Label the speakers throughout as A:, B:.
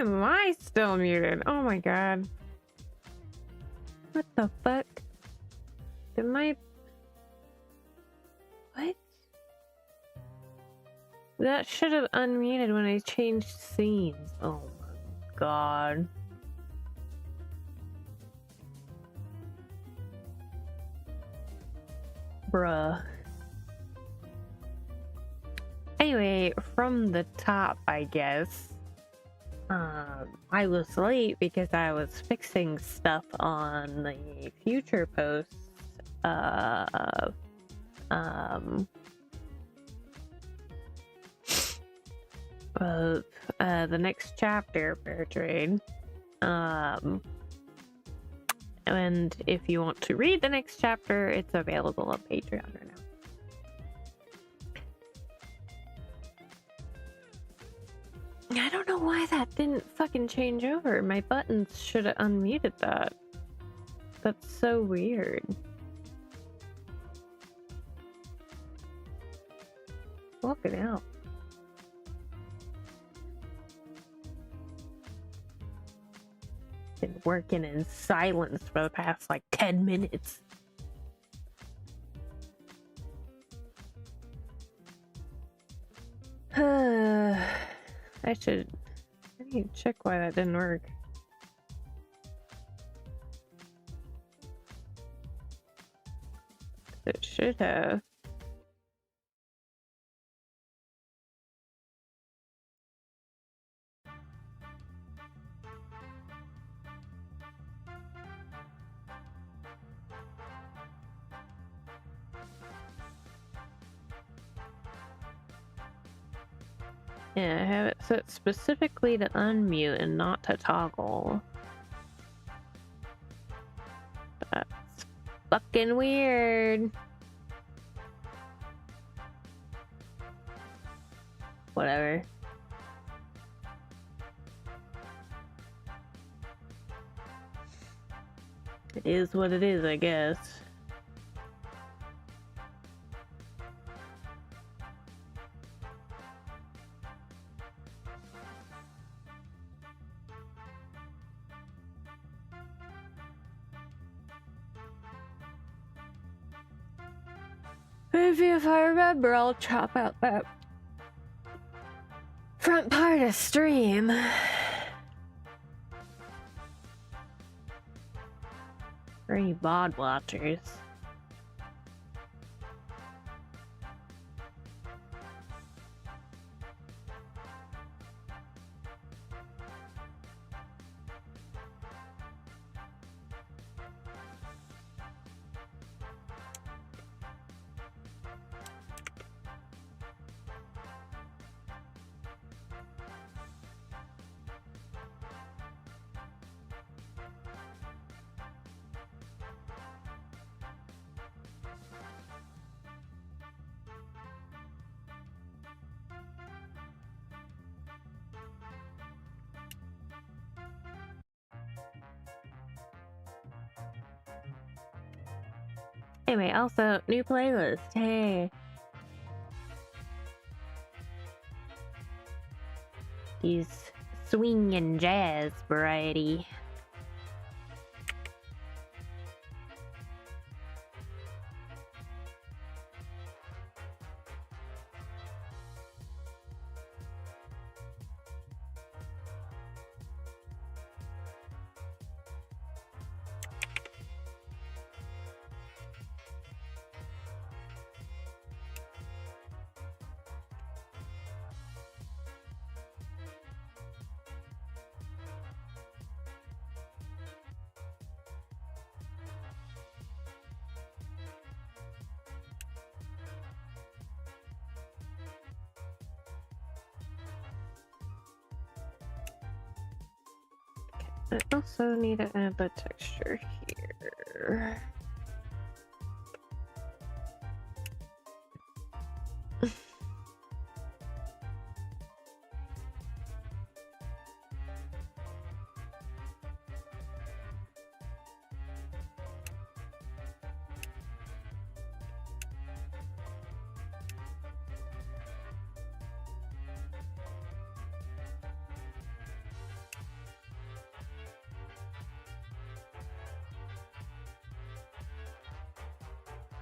A: am I still muted? Oh my god. What the fuck? Did my... What? That should have unmuted when I changed scenes. Oh my god. Bruh. Anyway, from the top, I guess. I was late because I was fixing stuff on the future posts of the next chapter, Fair Trade. And if you want to read the next chapter, it's available on Patreon right now. I don't know why that didn't fucking change over. My buttons should have unmuted that. That's so weird. Fucking hell. Been working in silence for the past like 10 minutes. I need to check why that didn't work. It should have. Yeah, I have it set specifically to unmute and not to toggle. That's fucking weird. Whatever. It is what it is, I guess. Maybe if I remember, I'll chop out that front part of stream. For any VOD watchers. Anyway, also, new playlist, hey! These swing and jazz variety. I also need to add the texture here.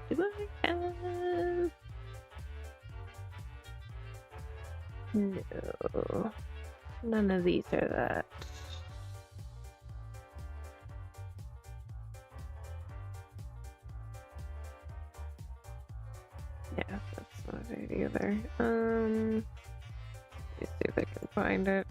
A: Do I have... No. None of these are that. Yeah, that's not it either. Let me see if I can find it.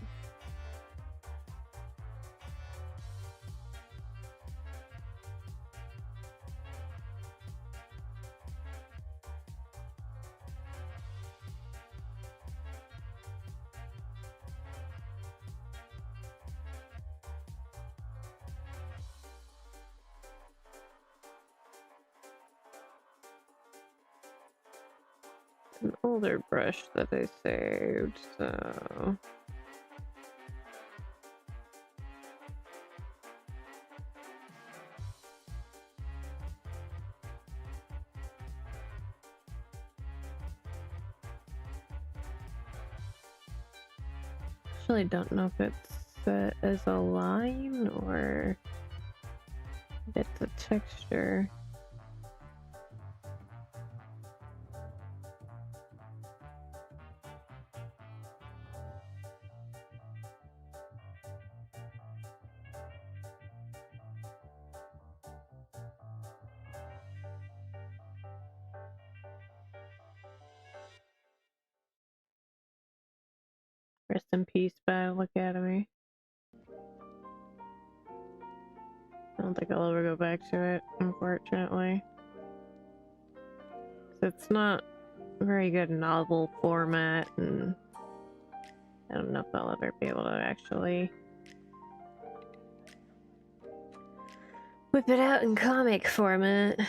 A: An older brush that I saved, so... Actually don't know if it's set as a line or if it's a texture. Rest in peace, Look Academy. I don't think I'll ever go back to it, unfortunately. It's not a very good novel format, and I don't know if I'll ever be able to actually whip it out in comic format.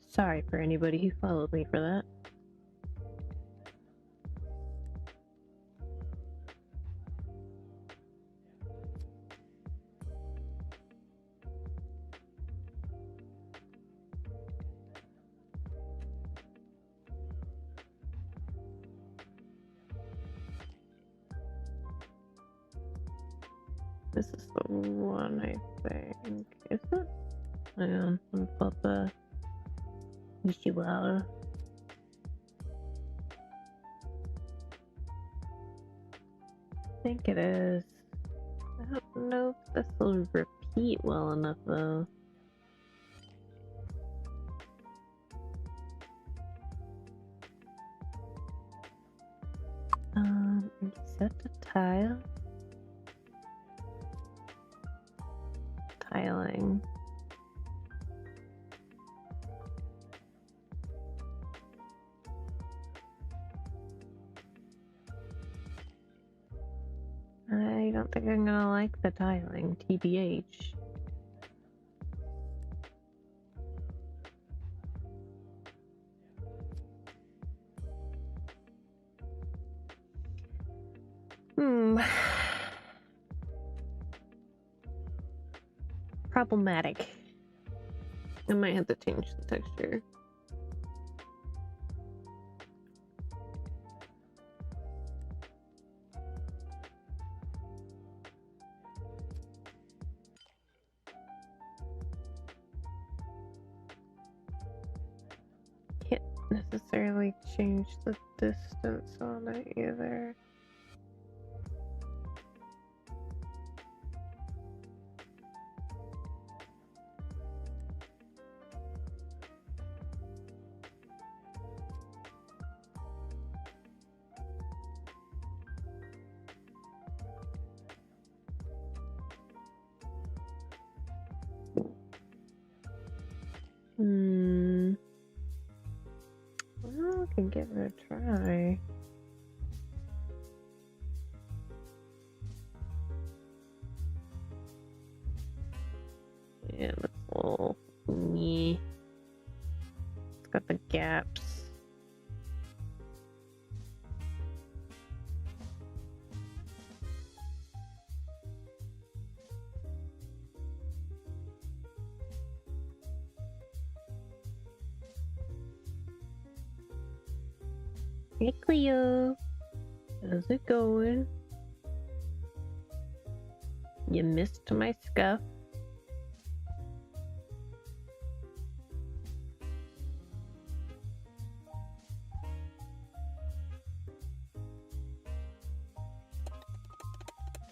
A: Sorry for anybody who followed me for that. This is the one, I think. Is it? Hang on, let me pull up the Nishiwara. I think it is. I don't know if this will repeat well enough though. Set the tile. Tiling. I don't think I'm gonna like the tiling, TBH. Problematic. I might have to change the texture. Can't necessarily change the distance on it either. Well, I can give it a try. Yeah, that's a little meh. It's got the gaps. Hey Cleo, how's it going? You missed my scuff.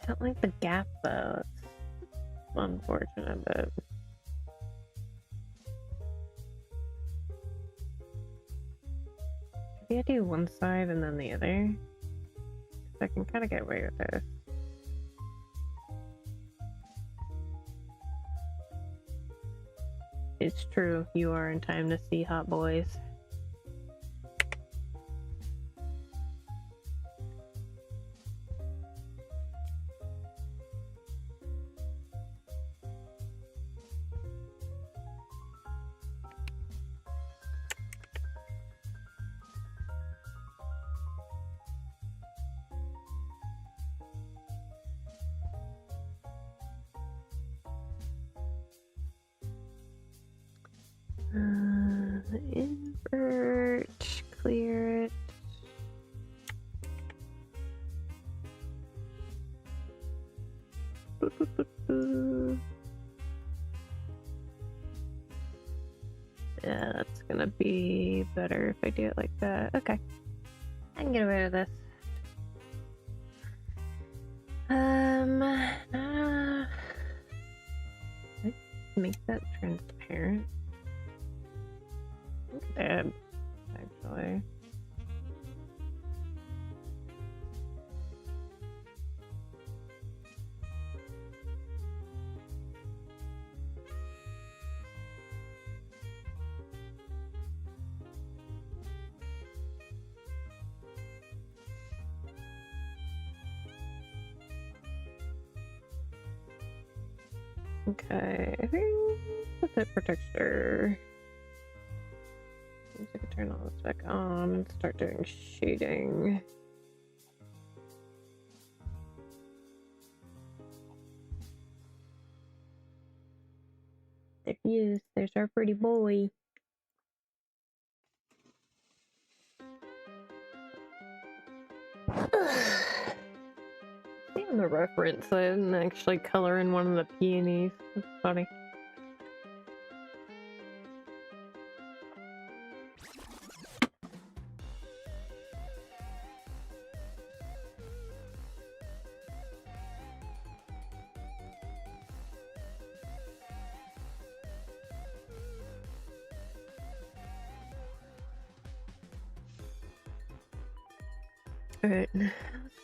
A: don't like the gap though. It's unfortunate, but maybe I do one side and then the other. 'Cause I can kind of get away with this. It's true, you are in time to see hot boys. Invert, clear it. Yeah, that's gonna be better if I do it like that. Okay, I can get away with this. Let's make that transparent. Dead, actually. Okay, I think that's it for texture. Seems like I turn all this back on and start doing shading. There he is. There's our pretty boy. See on the reference, I didn't actually color in one of the peonies. That's funny. Alright, let's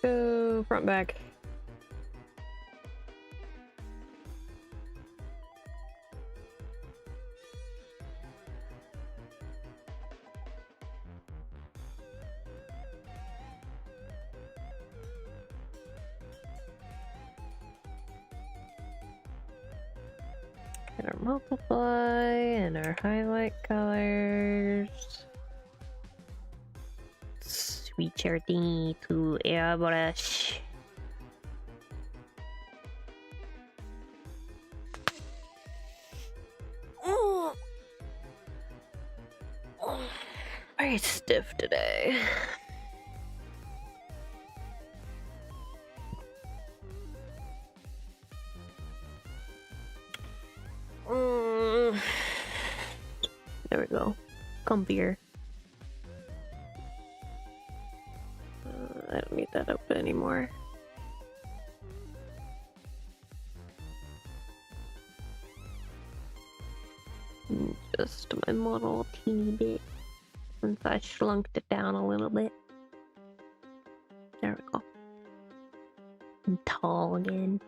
A: go front back. Get our multiply and our highlight colors. Switch everything to airbrush. Very stiff today. There we go. Comfier. I don't need that open anymore. Just my model a teeny bit. Since I schlunked it down a little bit. There we go. I'm tall again.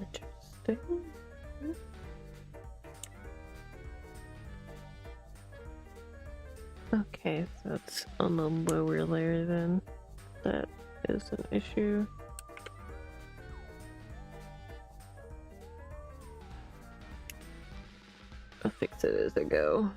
A: Interesting. Okay, so it's on the lower layer then. That is an issue. I'll fix it as I go.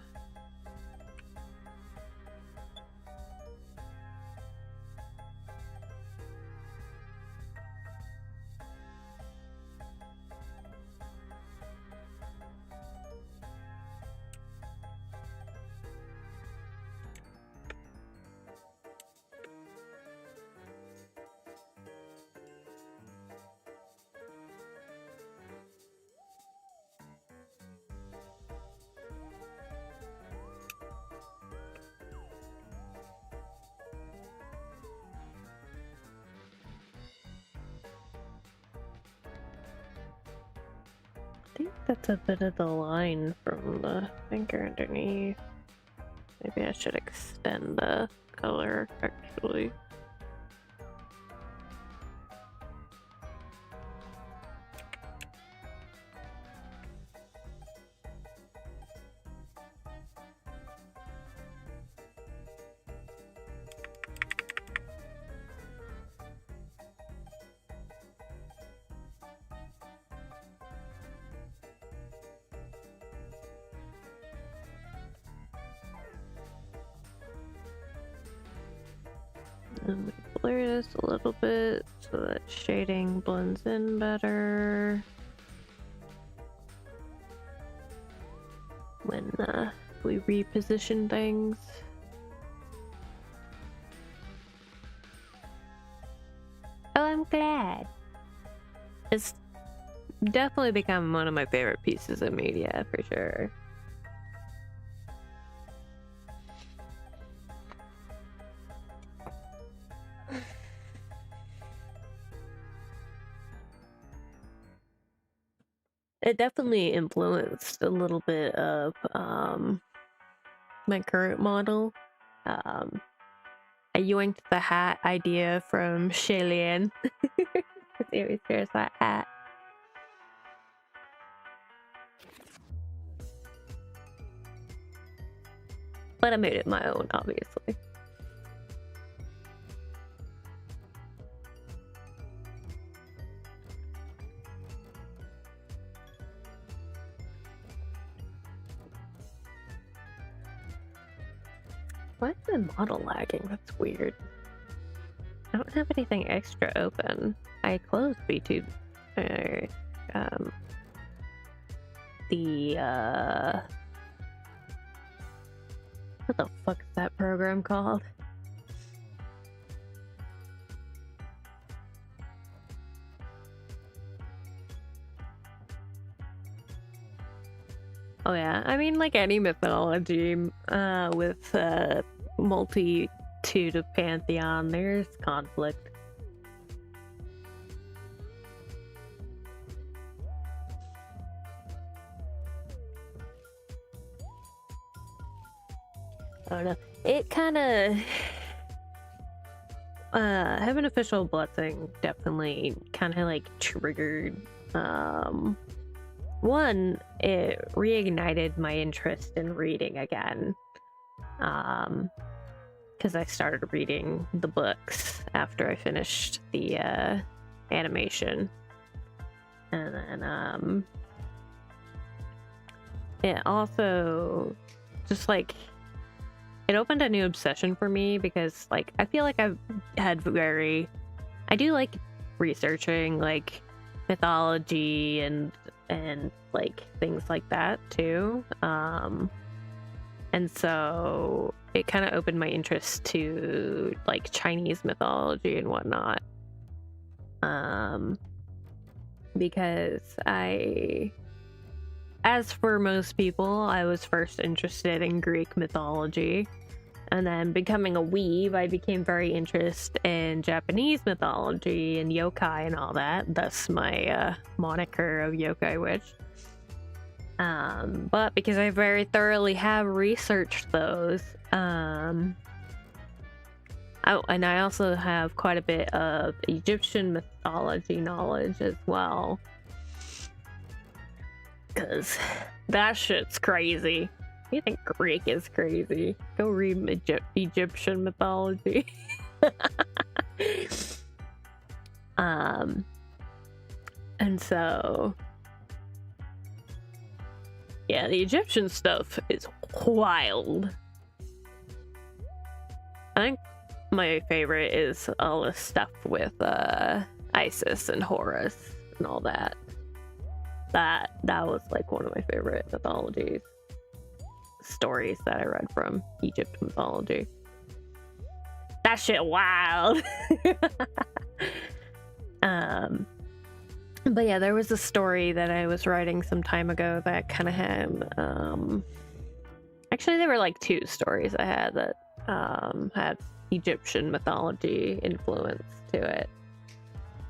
A: I think that's a bit of the line from the finger underneath. Maybe I should extend the color, actually. And we blur this a little bit so that shading blends in better when we reposition things. Oh, I'm glad. It's definitely become one of my favorite pieces of media, for sure. It definitely influenced a little bit of my current model. I yoinked the hat idea from Shilian. Because there's that hat. But I made it my own, obviously. Why is the model lagging? That's weird. I don't have anything extra open. I closed B2. What the fuck is that program called? Oh yeah, I mean, like any mythology with multitude of pantheon, there's conflict. I don't know. It kind of Heaven Official Blessing definitely kind of like triggered one, it reignited my interest in reading again, because I started reading the books after I finished the animation, and then it also just like it opened a new obsession for me, because like I feel like I do like researching like mythology and like things like that too, and so it kind of opened my interest to like Chinese mythology and whatnot, because as for most people, I was first interested in Greek mythology, and then becoming a weeb, I became very interested in Japanese mythology and yokai and all that, thus my moniker of Yokai Witch. But because I very thoroughly have researched those, and I also have quite a bit of Egyptian mythology knowledge as well. Because that shit's crazy. You think Greek is crazy? Go read Egyptian mythology. And so, yeah, the Egyptian stuff is wild. I think my favorite is all the stuff with Isis and Horus and all that. That was like one of my favorite mythologies stories that I read from Egypt mythology. That shit wild. But yeah, there was a story that I was writing some time ago that kind of had actually there were like two stories I had that had Egyptian mythology influence to it.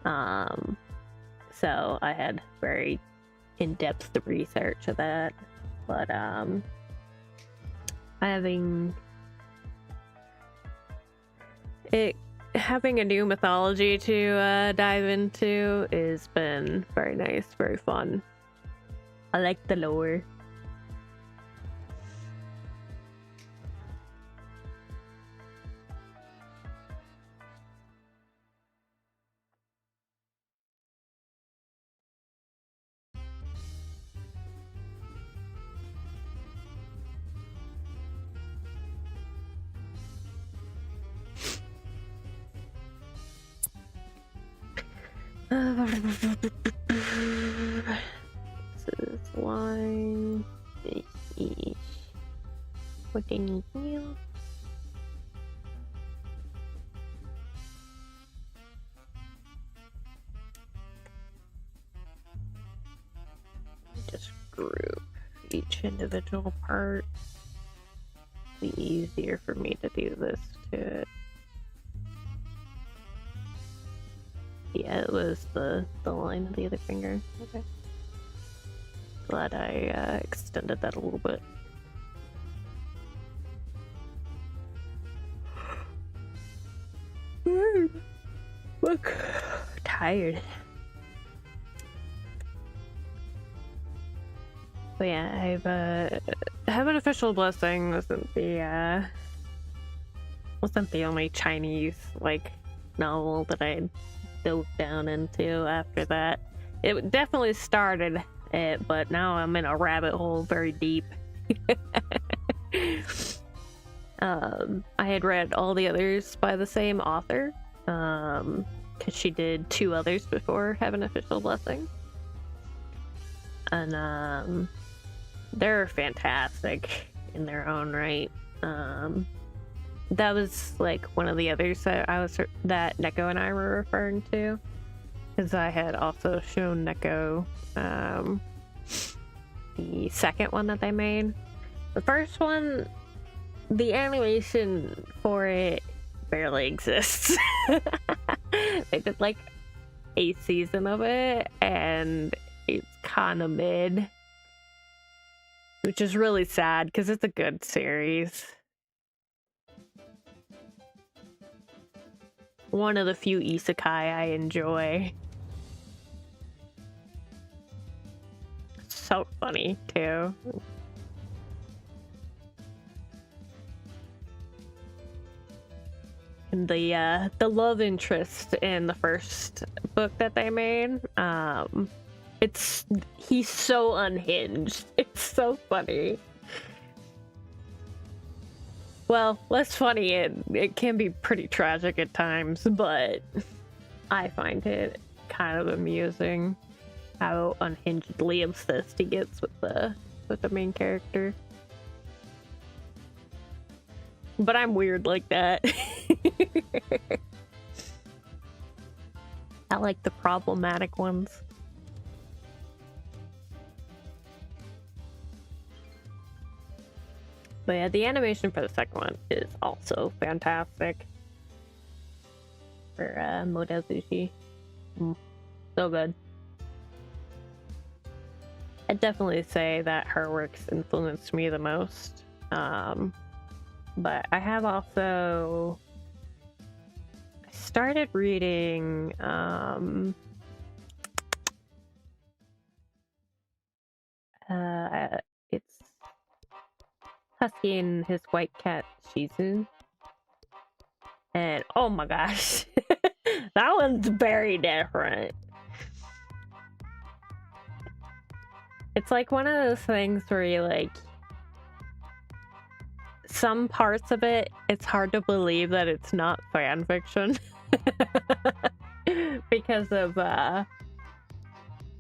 A: So I had very in-depth research of that, but having a new mythology to dive into has been very nice, very fun. I like the lore. This is wine. This is what they need here. Just group each individual part. It'll be easier for me to do this to it. Yeah, it was the line of the other finger. Okay. Glad I extended that a little bit. Look, tired. But yeah, I've have an official blessing wasn't the only Chinese like novel that I dove down into after that. It definitely started it, but now I'm in a rabbit hole very deep. I had read all the others by the same author, because she did two others before Heaven Official Blessing. And they're fantastic in their own right. That was like one of the others that that Neko and I were referring to, because I had also shown Neko the second one that they made. The first one, the animation for it barely exists. They did like a season of it, and it's kind of mid, which is really sad because it's a good series. One of the few isekai I enjoy. So funny too. And the love interest in the first book that they made, he's so unhinged. It's so funny. Well, less funny, it can be pretty tragic at times, but I find it kind of amusing how unhingedly obsessed he gets with the main character. But I'm weird like that. I like the problematic ones. But yeah, the animation for the second one is also fantastic. For Modezushi. So good. I'd definitely say that her works influenced me the most. But I have also started reading husky and his white cat Shih Tzu. And oh my gosh, that one's very different. It's like one of those things where you like, some parts of it, it's hard to believe that it's not fan fiction. Because of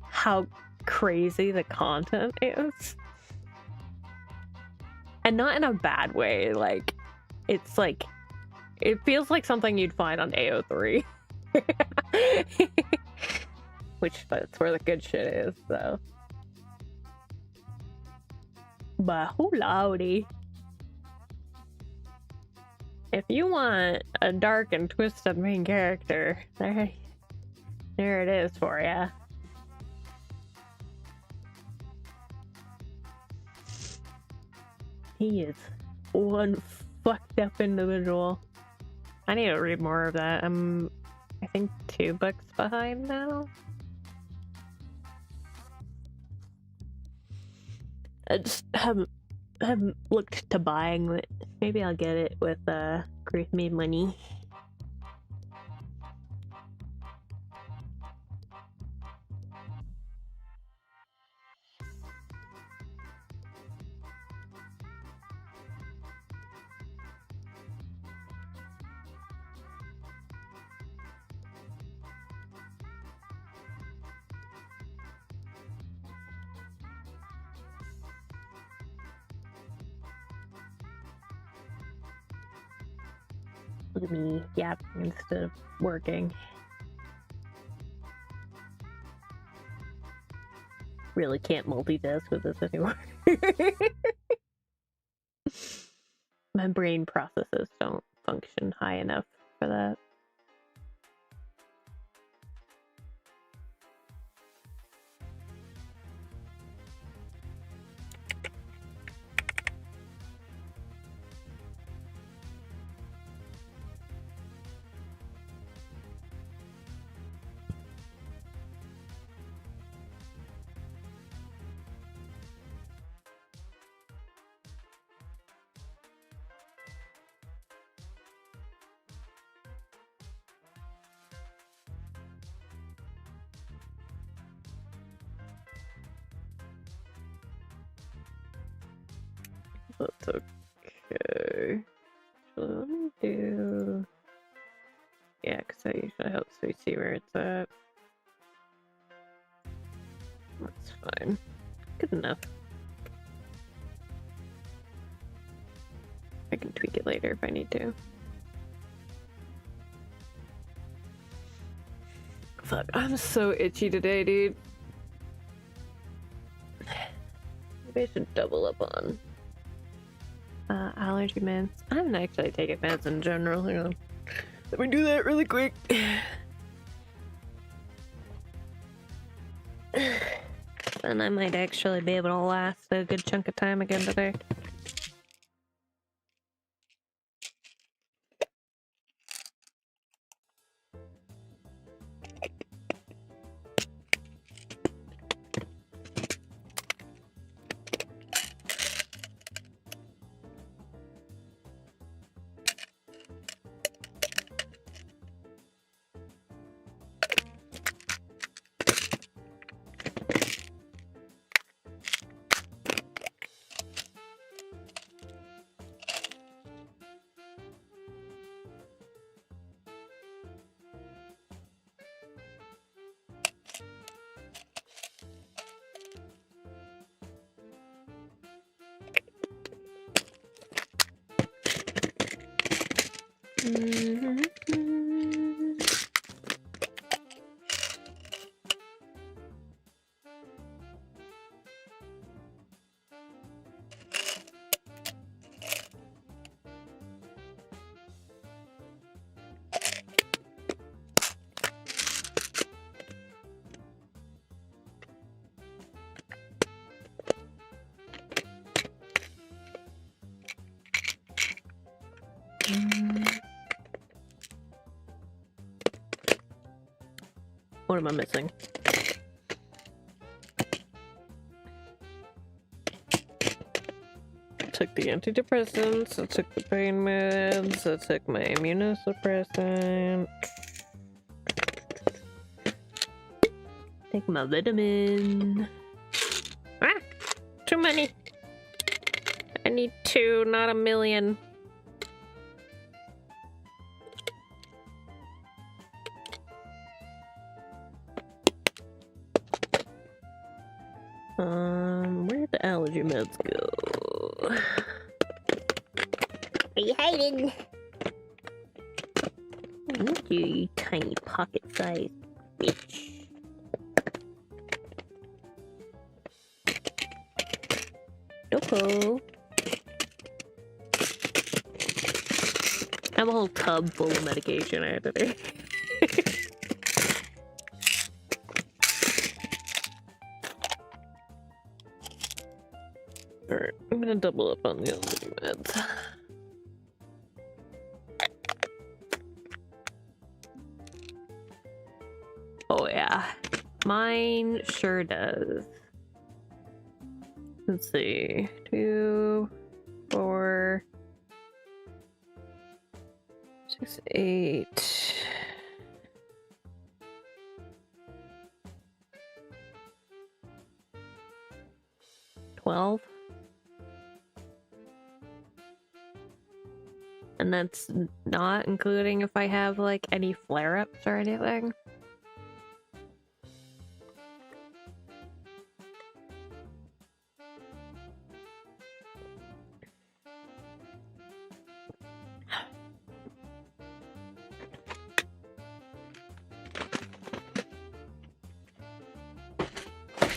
A: how crazy the content is. And not in a bad way, like, it's like, it feels like something you'd find on AO3. Which, that's where the good shit is, so. But howdy. If you want a dark and twisted main character, there it is for ya. He is one fucked up individual. I need to read more of that. I'm, I think, 2 books behind now. I just haven't looked to buying it. Maybe I'll get it with Grief Me money. Look at me yapping instead of working. Really can't multitask with this anymore. My brain processes don't function high enough for that. That's okay. So let me do... Yeah, because that usually helps me see where it's at. That's fine. Good enough. I can tweak it later if I need to. Fuck, I'm so itchy today, dude. Maybe I should double up on allergy meds. I haven't actually taken meds in general. Hang on. Let me do that really quick. And I might actually be able to last a good chunk of time again today. What am I missing? took the antidepressants, I took the pain meds, I took my immunosuppressant. Take my vitamin. Ah! Too many! I need 2, not a million. Where'd the allergy meds go? Are you hiding? Thank you, you tiny pocket-sized bitch. Doko. I have a whole tub full of medication I had to do. Alright, I'm gonna double up on the allergy meds. Oh yeah, mine sure does. Let's see, 2, 4, 6, 8. And that's not including if I have like any flare-ups or anything.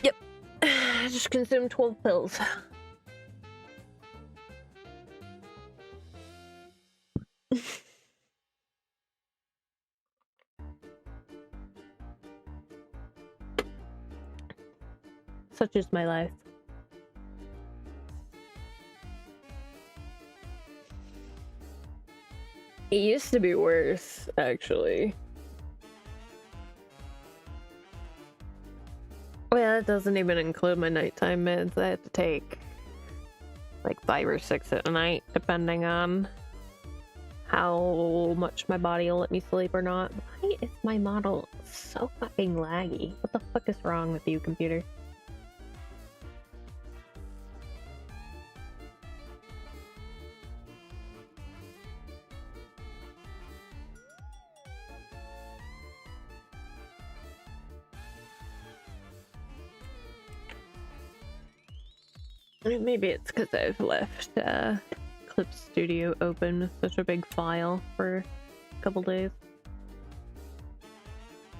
A: Yep. I just consumed 12 pills. Such is my life. It used to be worse, actually. Oh yeah, that doesn't even include my nighttime meds. I have to take like 5 or 6 at night, depending on how much my body will let me sleep or not. Why is my model so fucking laggy? What the fuck is wrong with you, computer? Maybe it's because I've left Clip Studio open with such a big file for a couple days.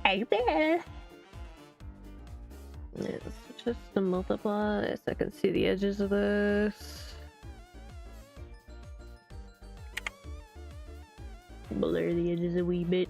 A: Hey there! It's just a multiply so I can see the edges of this. Blur the edges a wee bit.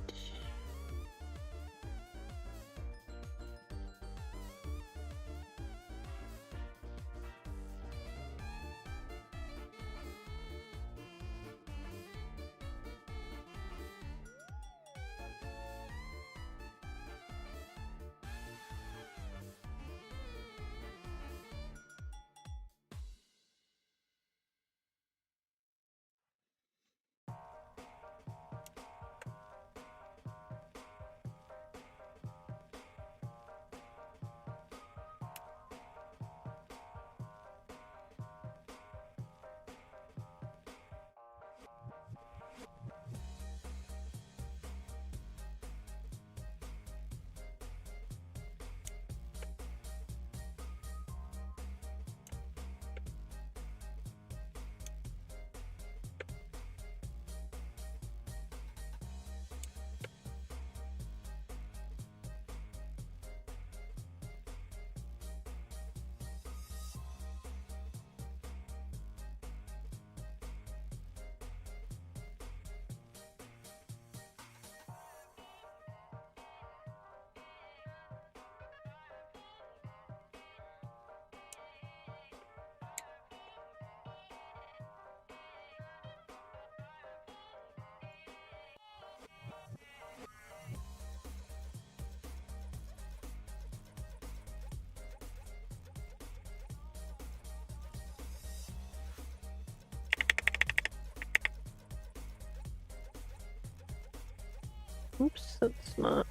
A: Oops, that's not.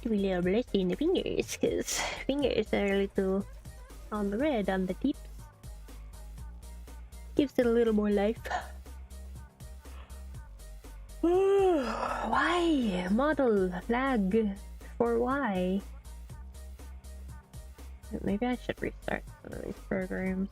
A: Do a little blessing in the fingers, because fingers are a little on the red on the tips. Gives it a little more life. Why? Model lag for why? Maybe I should restart some of these programs.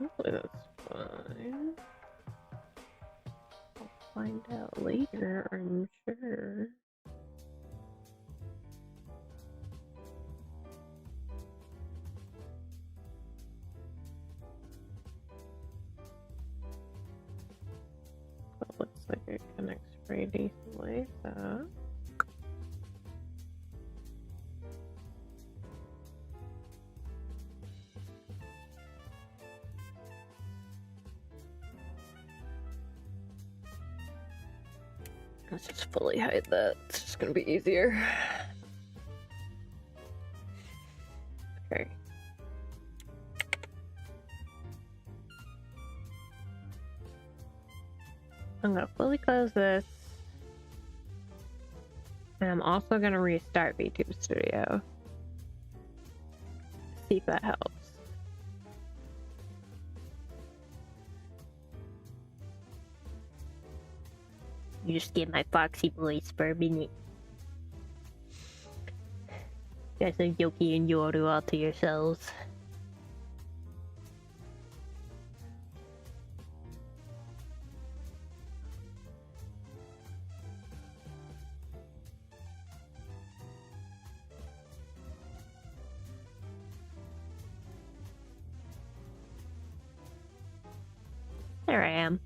A: Hopefully that's fine. I'll find out later, I'm sure. But looks like it connects pretty decently, so. Let's just fully hide that. It's just gonna be easier. Okay. I'm gonna fully close this. And I'm also gonna restart VTube Studio. See if that helps. You just get my foxy voice for a minute. You guys are Yoki and Yoru all to yourselves. There I am.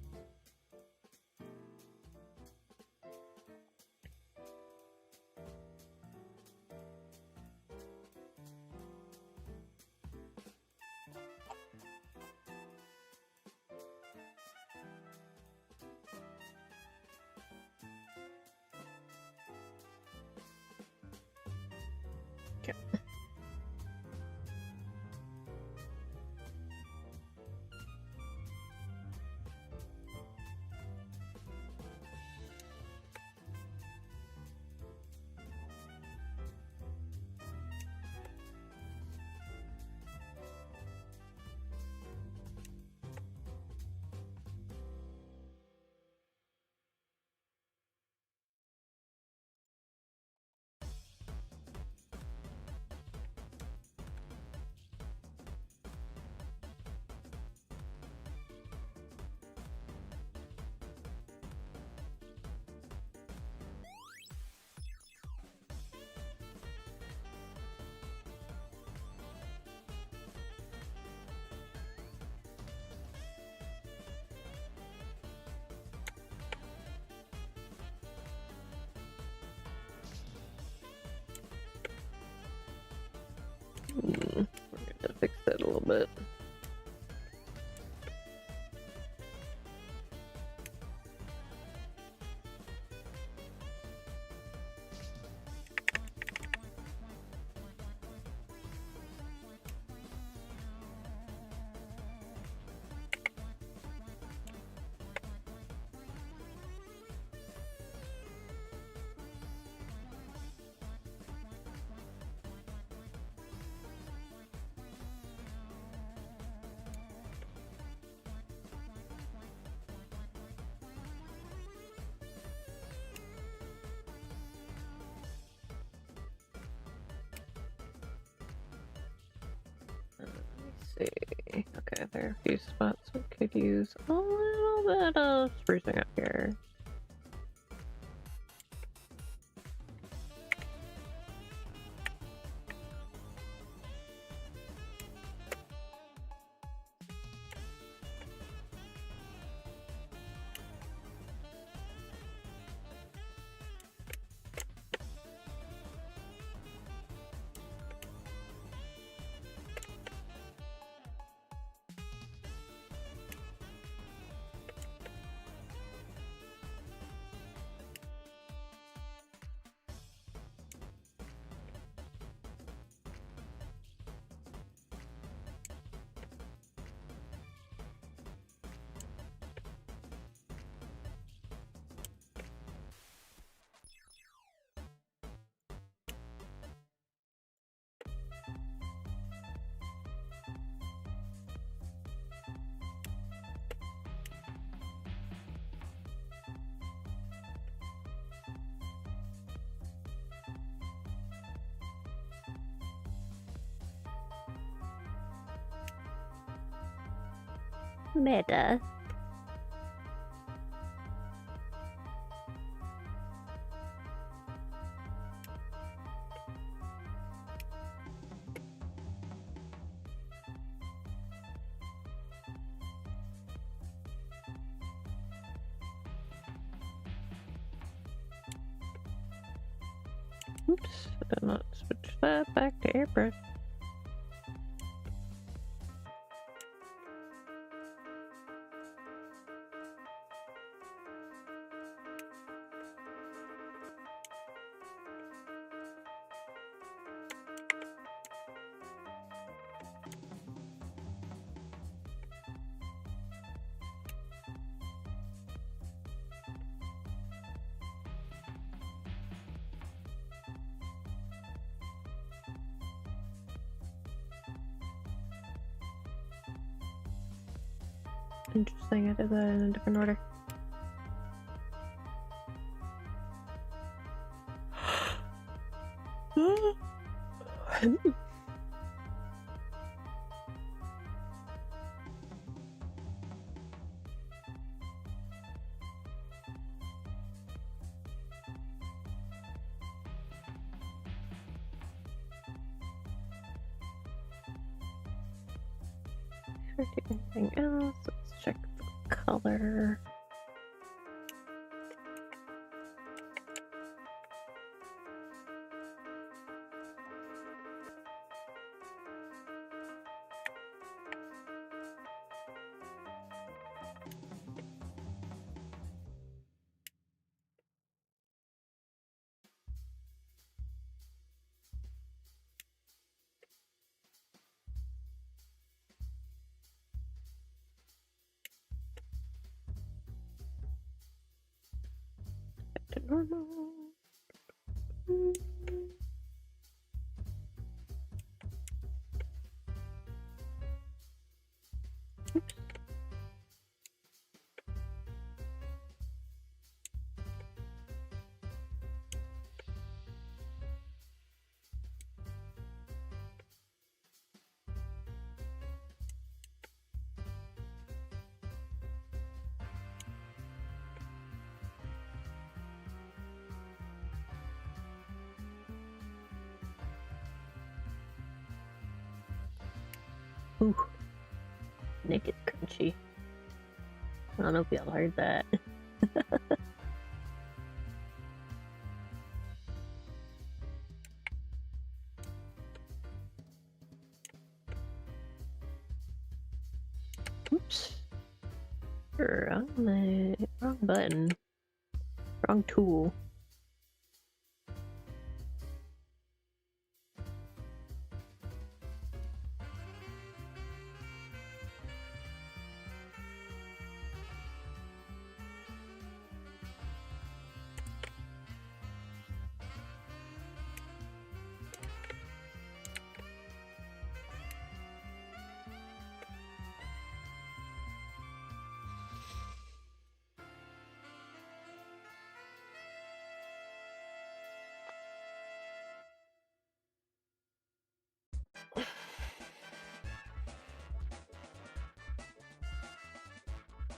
A: We're going to fix that a little bit. there are a few spots we could use a little bit of sprucing up here. Meta. Oops, I did not switch that back to airbrush. Interesting, I did that in a different order. Anything else? Let's check the color. Back to normal. Oops. Ooh, naked crunchy. I don't know if y'all heard that. Oops. Wrong button. Wrong tool.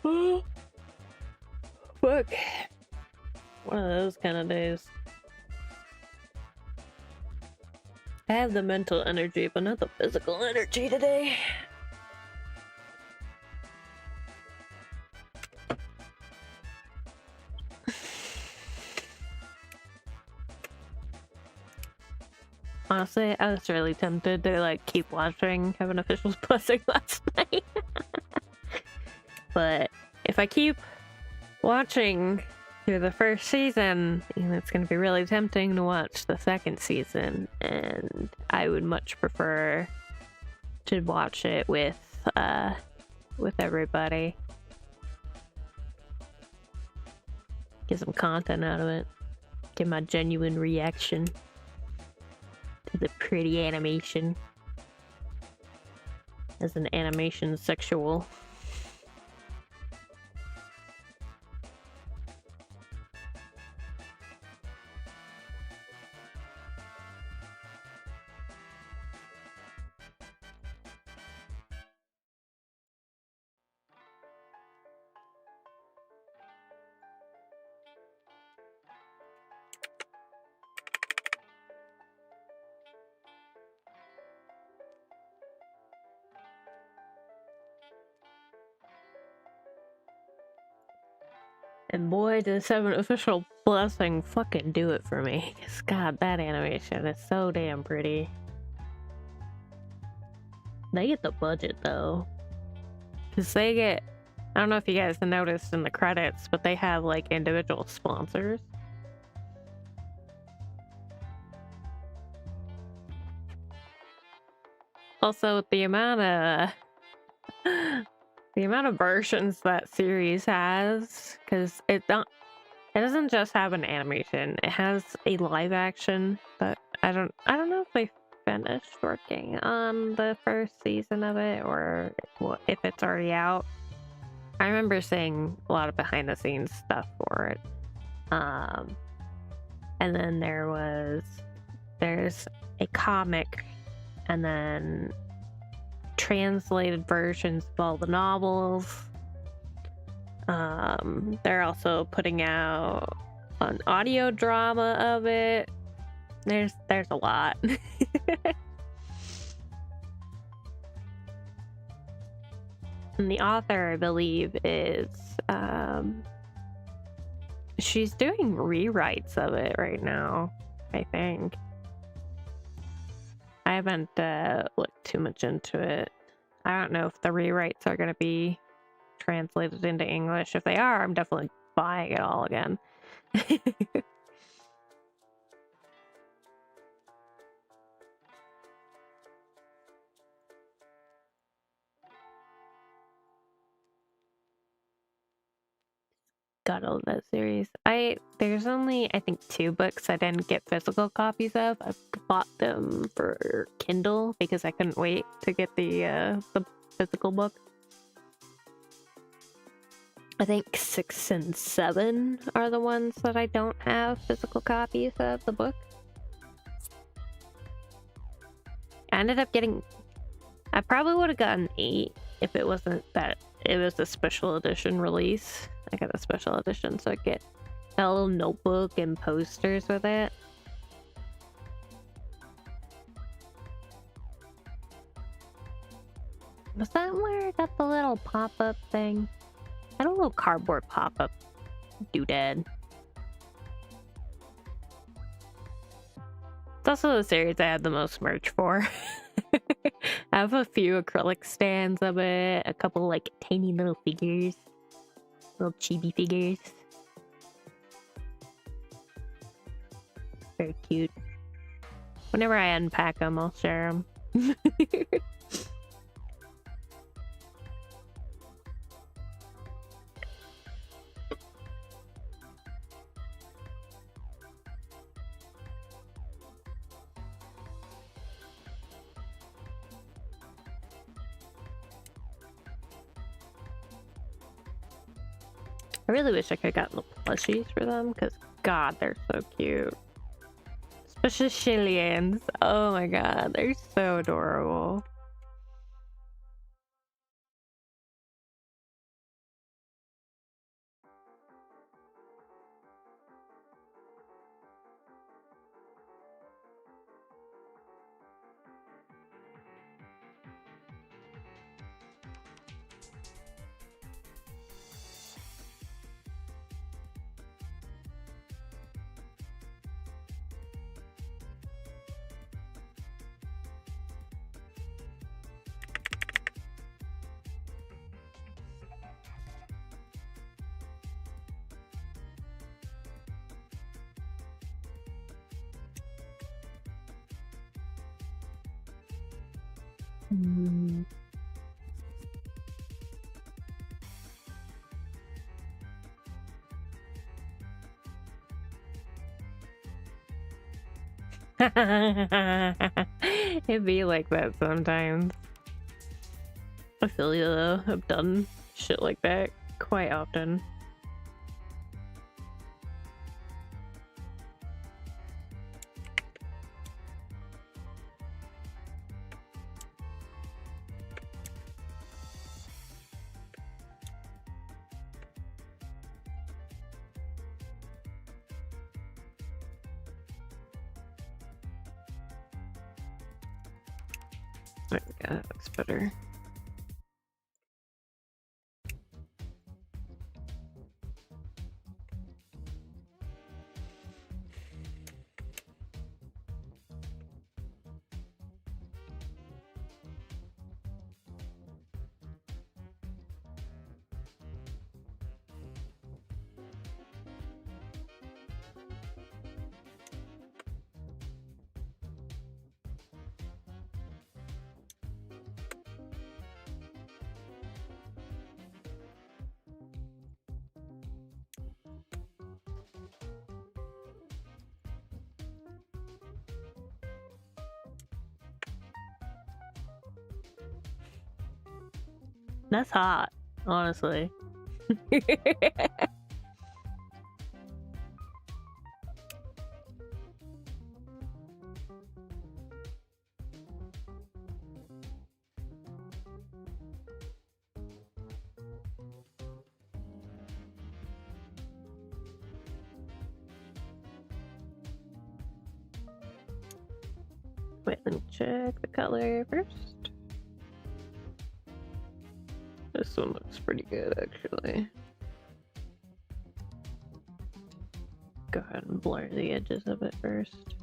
A: Fuck. One of those kind of days. I have the mental energy, but not the physical energy today. Honestly, I was really tempted to like keep watching Heaven Official's Blessing last night. But if I keep watching through the first season, it's going to be really tempting to watch the second season, and I would much prefer to watch it with everybody. Get some content out of it. Get my genuine reaction to the pretty animation. As an animation sexual. And boy, does Heaven Official Blessing fucking do it for me. 'Cause God, that animation is so damn pretty. They get the budget though. Because they get, I don't know if you guys noticed in the credits, but they have like individual sponsors. Also, with the amount of versions that series has, because it doesn't just have an animation, it has a live action, but I don't know if they finished working on the first season of it or if it's already out. I remember seeing a lot of behind the scenes stuff for it. And then there's a comic, and then translated versions of all the novels. They're also putting out an audio drama of it. There's a lot. And the author, I believe, is she's doing rewrites of it right now, I think. I haven't looked too much into it. I don't know if the rewrites are going to be translated into English. If they are, I'm definitely buying it all again. Gotta love that series. There's only, I think, 2 books I didn't get physical copies of. I bought them for Kindle because I couldn't wait to get the physical book. I think 6 and 7 are the ones that I don't have physical copies of the book. I ended up getting... I probably would have gotten 8 if it wasn't that it was a special edition release. I got a special edition, so I get a little notebook and posters with it. Was that where I got the little pop-up thing? I don't know, cardboard pop-up doodad. It's also the series I had the most merch for. I have a few acrylic stands of it, a couple like tiny little figures, little chibi figures. Very cute. Whenever I unpack them, I'll share them. I really wish I could have gotten the plushies for them, because God, they're so cute. Especially Shillians. Oh my God, they're so adorable. Mm. It'd be like that sometimes. I feel you though. I've done shit like that quite often. There we go, that looks better. That's hot, honestly. Wait, let me check the color first. This one looks pretty good, actually. Go ahead and blur the edges of it first.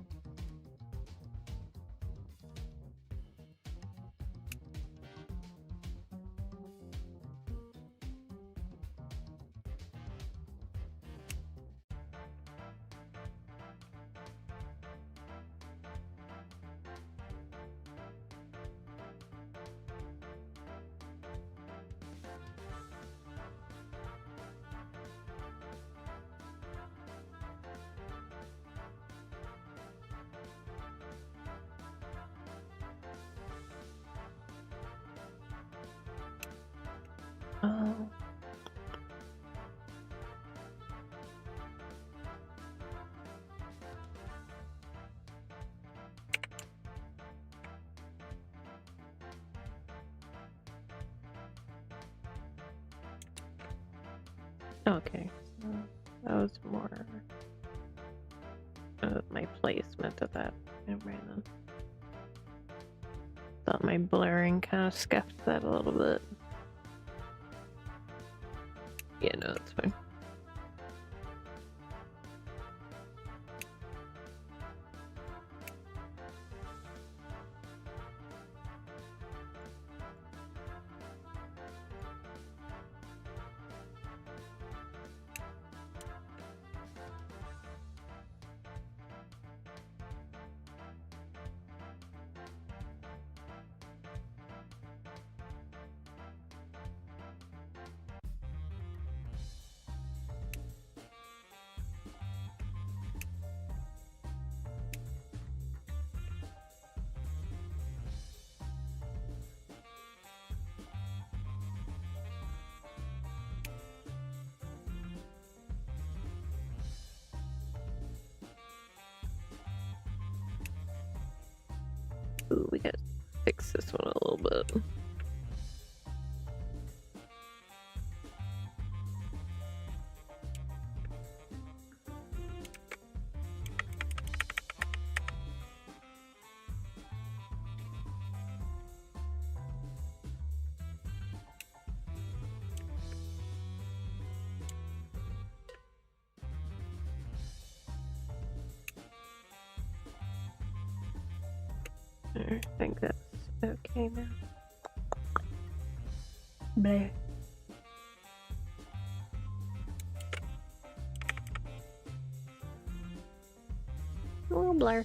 A: Oh. Okay, so that was more my placement of that. Never mind then. Thought my blurring kind of scuffed that a little bit. Yeah, no, that's fine. Ooh, we gotta fix this one a little bit. I think that's okay now. Bleh. A little blur.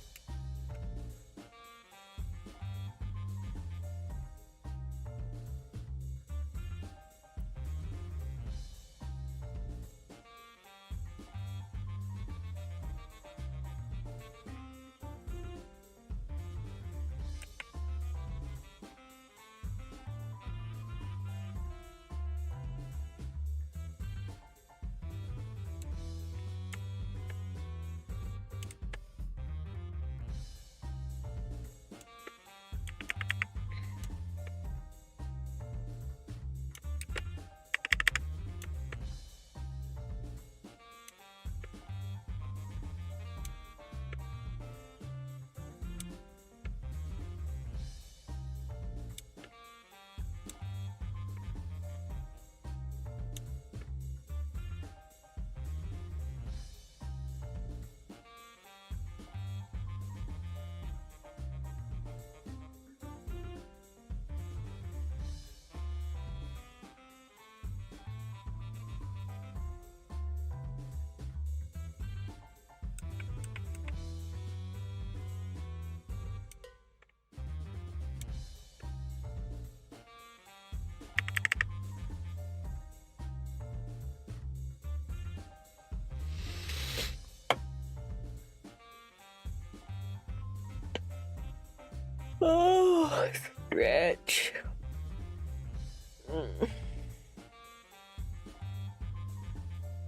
A: Oh, stretch.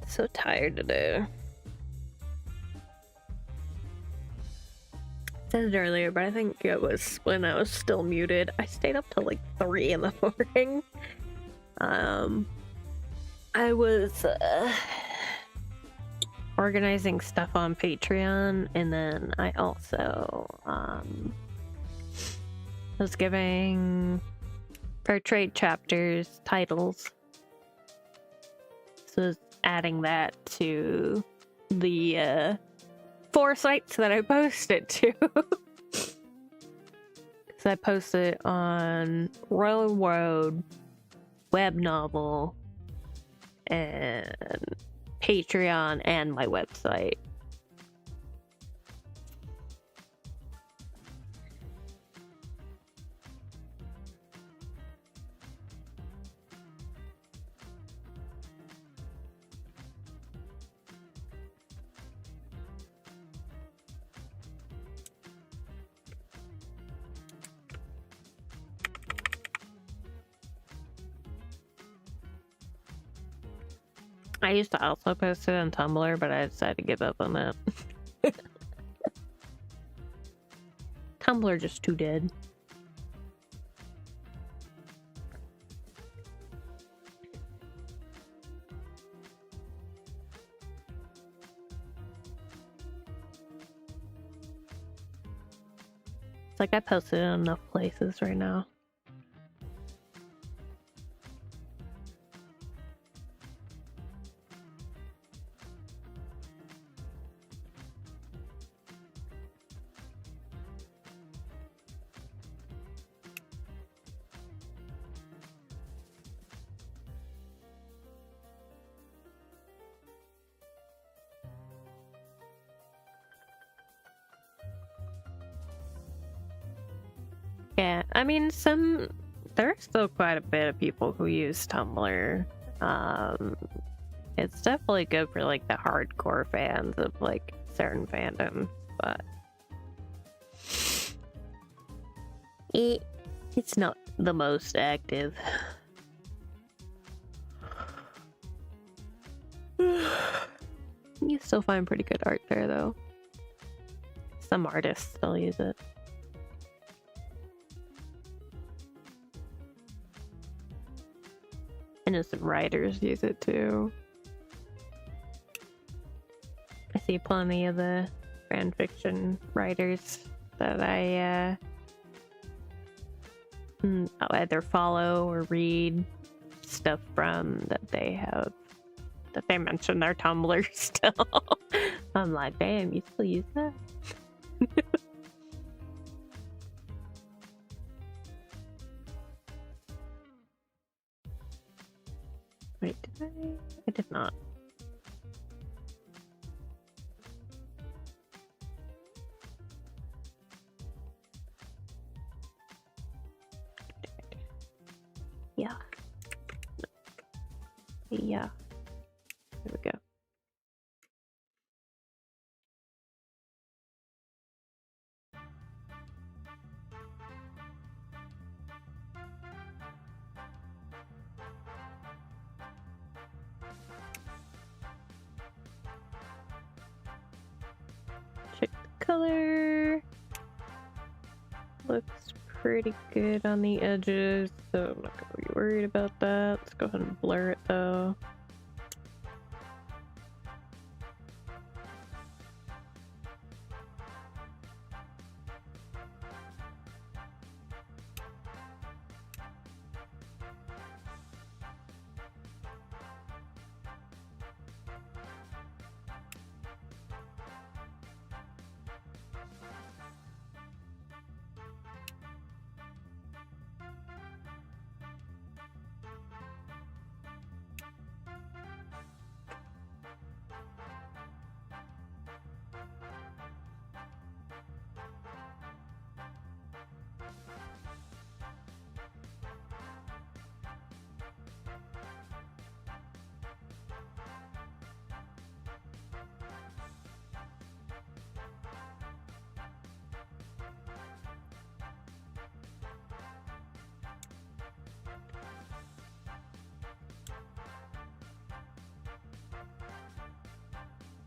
A: So tired today. I said it earlier, but I think it was when I was still muted. I stayed up till like 3 in the morning. I was organizing stuff on Patreon, and then I also was giving fair trade chapters titles. So I was adding that to the 4 sites that I posted to. So I posted on Royal Road, Web Novel, and Patreon, and my website. I used to also post it on Tumblr, but I decided to give up on that. Tumblr just too dead. It's like I posted in enough places right now. Yeah, I mean, there are still quite a bit of people who use Tumblr. It's definitely good for like the hardcore fans of like certain fandoms, but it's not the most active. You still find pretty good art there, though. Some artists still use it. Innocent writers use it too. I see plenty of the fanfiction writers that I I'll either follow or read stuff from that they mention their Tumblr still. I'm like, damn, you still use that? Wait, did I? I did not. Yeah. Yeah. There we go. Check the color. Looks pretty good on the edges, so I'm not gonna be worried about that. Let's go ahead and blur it though.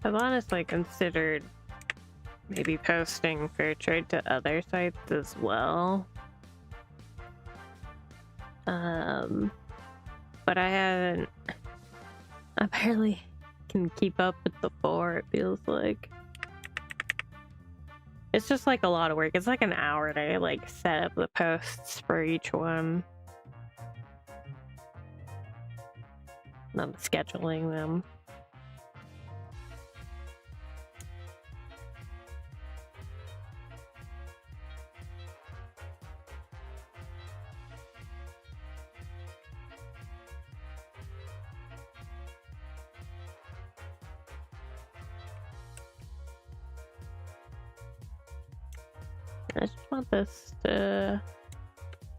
A: I've honestly considered maybe posting fair trade to other sites as well. But I barely can keep up with the 4, it feels like. It's just like a lot of work. It's like an hour to like set up the posts for each one. And I'm scheduling them. I just want this to...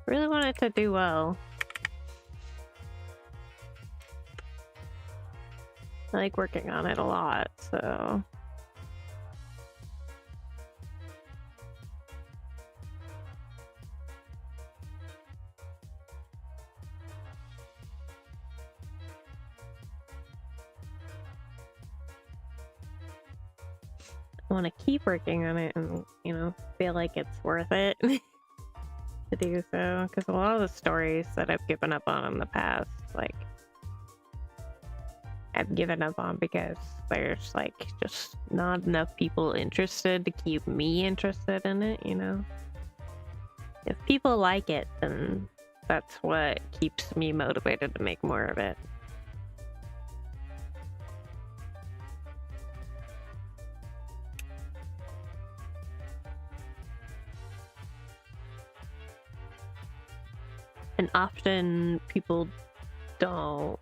A: really want it to do well. I like working on it a lot, so... I want to keep working on it and, you know, feel like it's worth it to do so. Because a lot of the stories that I've given up on in the past, like, I've given up on because there's, like, just not enough people interested to keep me interested in it, you know? If people like it, then that's what keeps me motivated to make more of it. And often people don't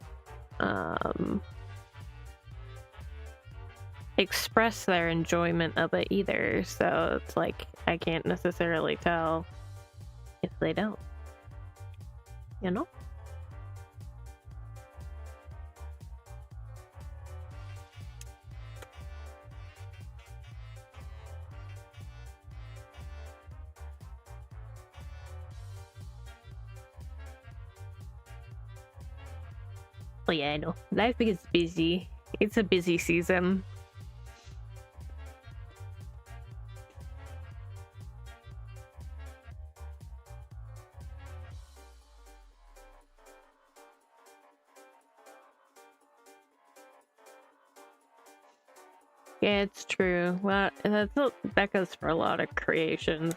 A: express their enjoyment of it either, so it's like I can't necessarily tell if they don't, you know? Well, yeah, I know. Life is busy. It's a busy season. Yeah, it's true. Well, that goes for a lot of creations.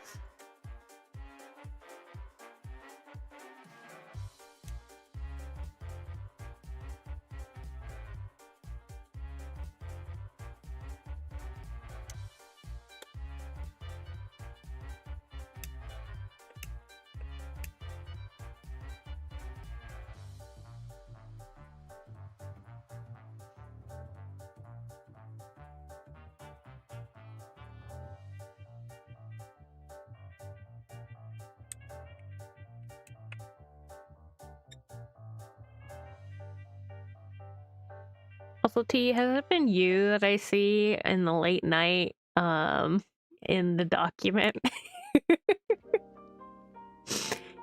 A: Also, T, has it been you that I see in the late night, in the document?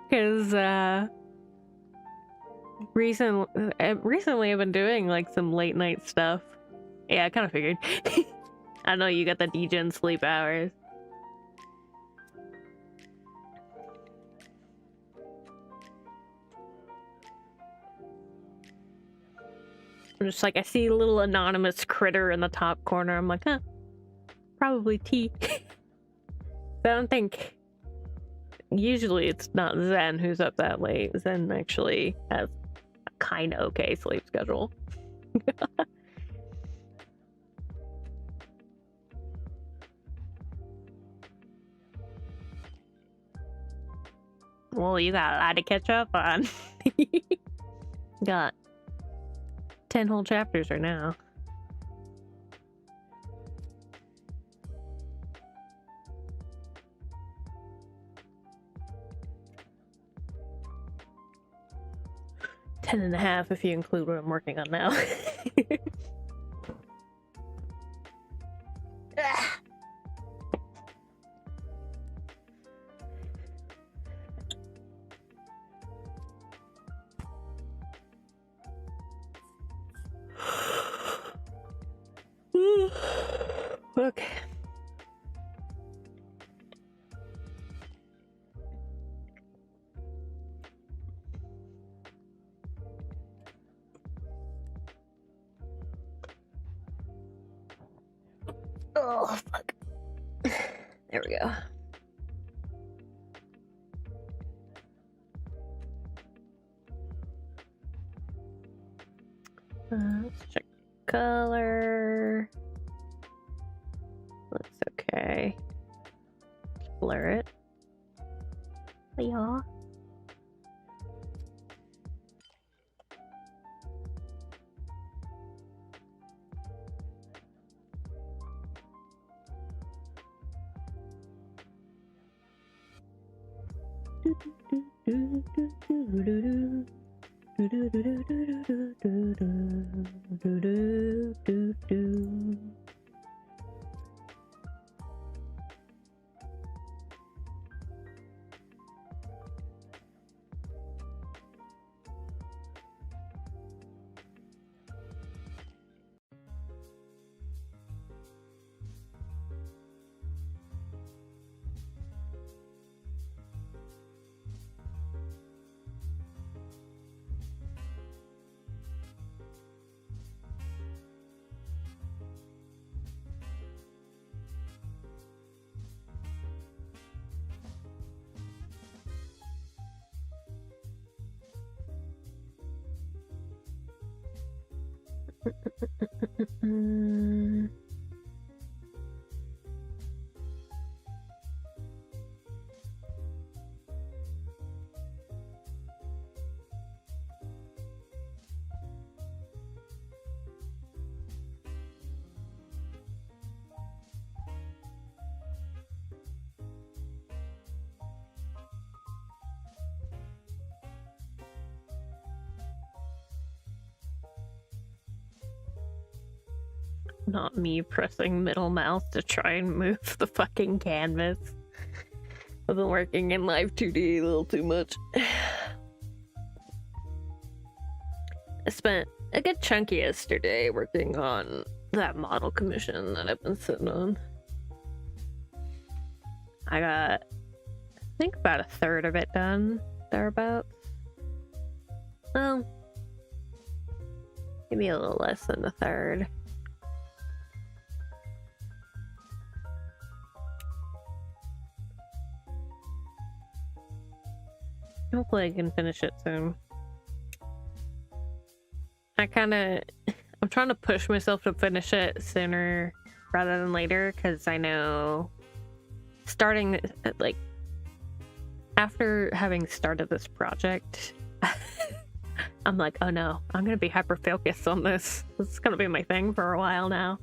A: Because, recently I've been doing, like, some late night stuff. Yeah, I kind of figured. I know you got the degen sleep hours. I'm just like, I see a little anonymous critter in the top corner. I'm like, huh, probably T. I don't think... Usually it's not Zen who's up that late. Zen actually has a kind of okay sleep schedule. Well, you got a lot to catch up on. Got 10 whole chapters right now. Ten and a half if you include what I'm working on now. Okay. Oh, fuck. There we go. Let's check color. Looks okay. Let's blur it. Yeah. Not me pressing middle mouse to try and move the fucking canvas. I've been working in live 2D a little too much. I spent a good chunk yesterday working on that model commission that I've been sitting on. I got, I think, about a third of it done, thereabouts. Well, maybe a little less than a third. Hopefully I can finish it soon. I'm trying to push myself to finish it sooner rather than later, because I know starting, like, after having started this project, I'm like, oh no, I'm gonna be hyper-focused on this. This is gonna be my thing for a while now.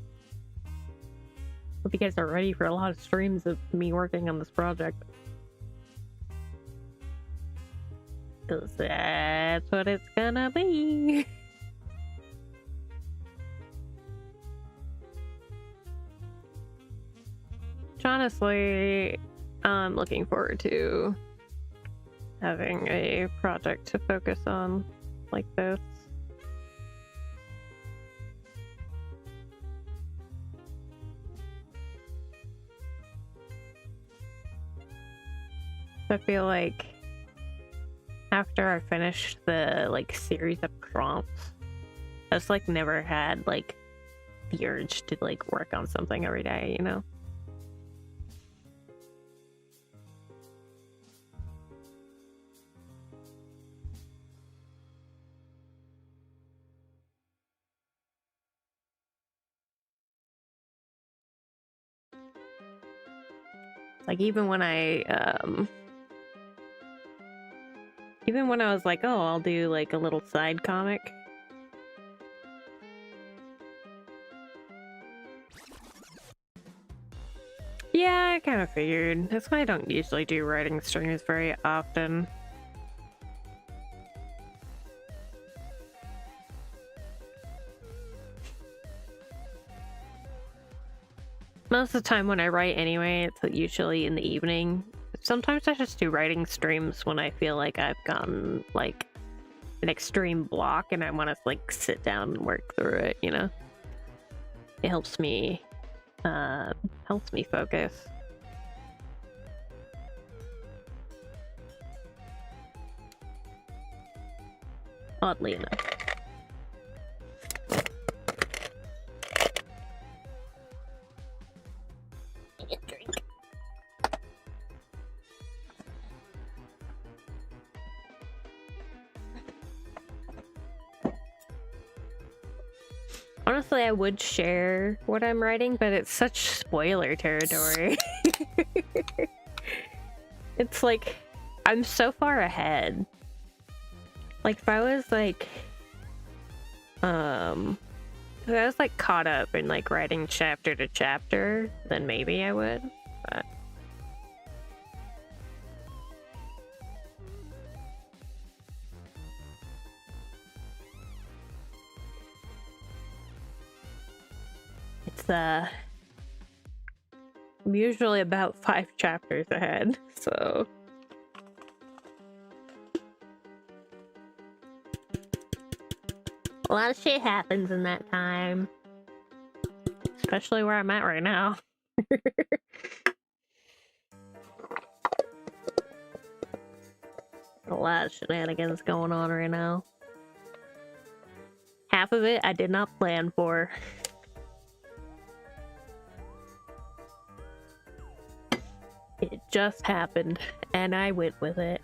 A: Hope you guys are ready for a lot of streams of me working on this project. Because that's what it's gonna be. Which honestly, I'm looking forward to having a project to focus on like this. I feel like after I finished the like series of prompts, I just like never had like the urge to like work on something every day, you know? Like even when I was like, oh, I'll do like a little side comic. Yeah, I kind of figured. That's why I don't usually do writing streams very often. Most of the time when I write anyway, it's usually in the evening. Sometimes I just do writing streams when I feel like I've gotten like an extreme block and I want to like sit down and work through it, you know? It helps me helps me focus. Oddly enough. Honestly, I would share what I'm writing, but it's such spoiler territory. It's like, I'm so far ahead. Like, if I was like, caught up in like writing chapter to chapter, then maybe I would, but. I'm usually about 5 chapters ahead, so. A lot of shit happens in that time. Especially where I'm at right now. A lot of shenanigans going on right now. Half of it I did not plan for. It just happened, and I went with it.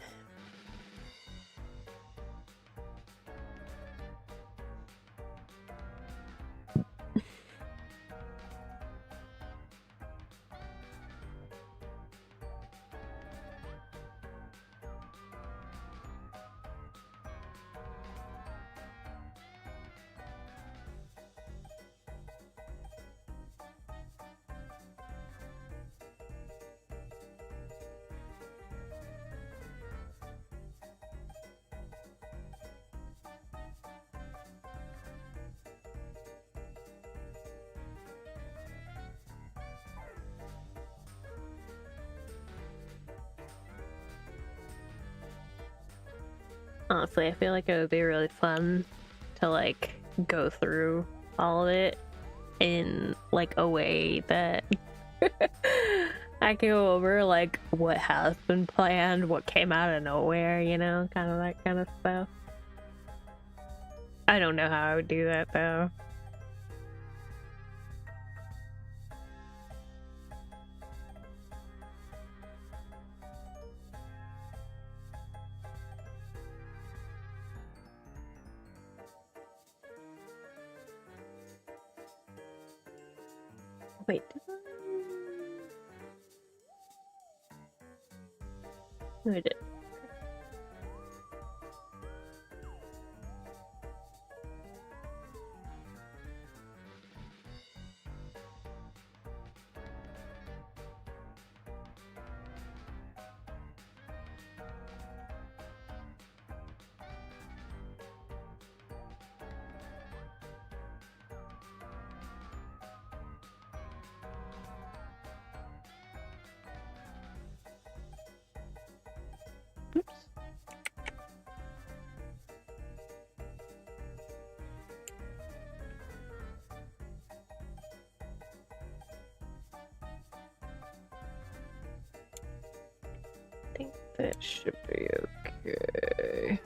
A: Honestly, I feel like it would be really fun to like go through all of it in like a way that I can go over like what has been planned, what came out of nowhere, you know, kind of that kind of stuff. I don't know how I would do that though. Wait, no, I did. Oops. I think that should be okay.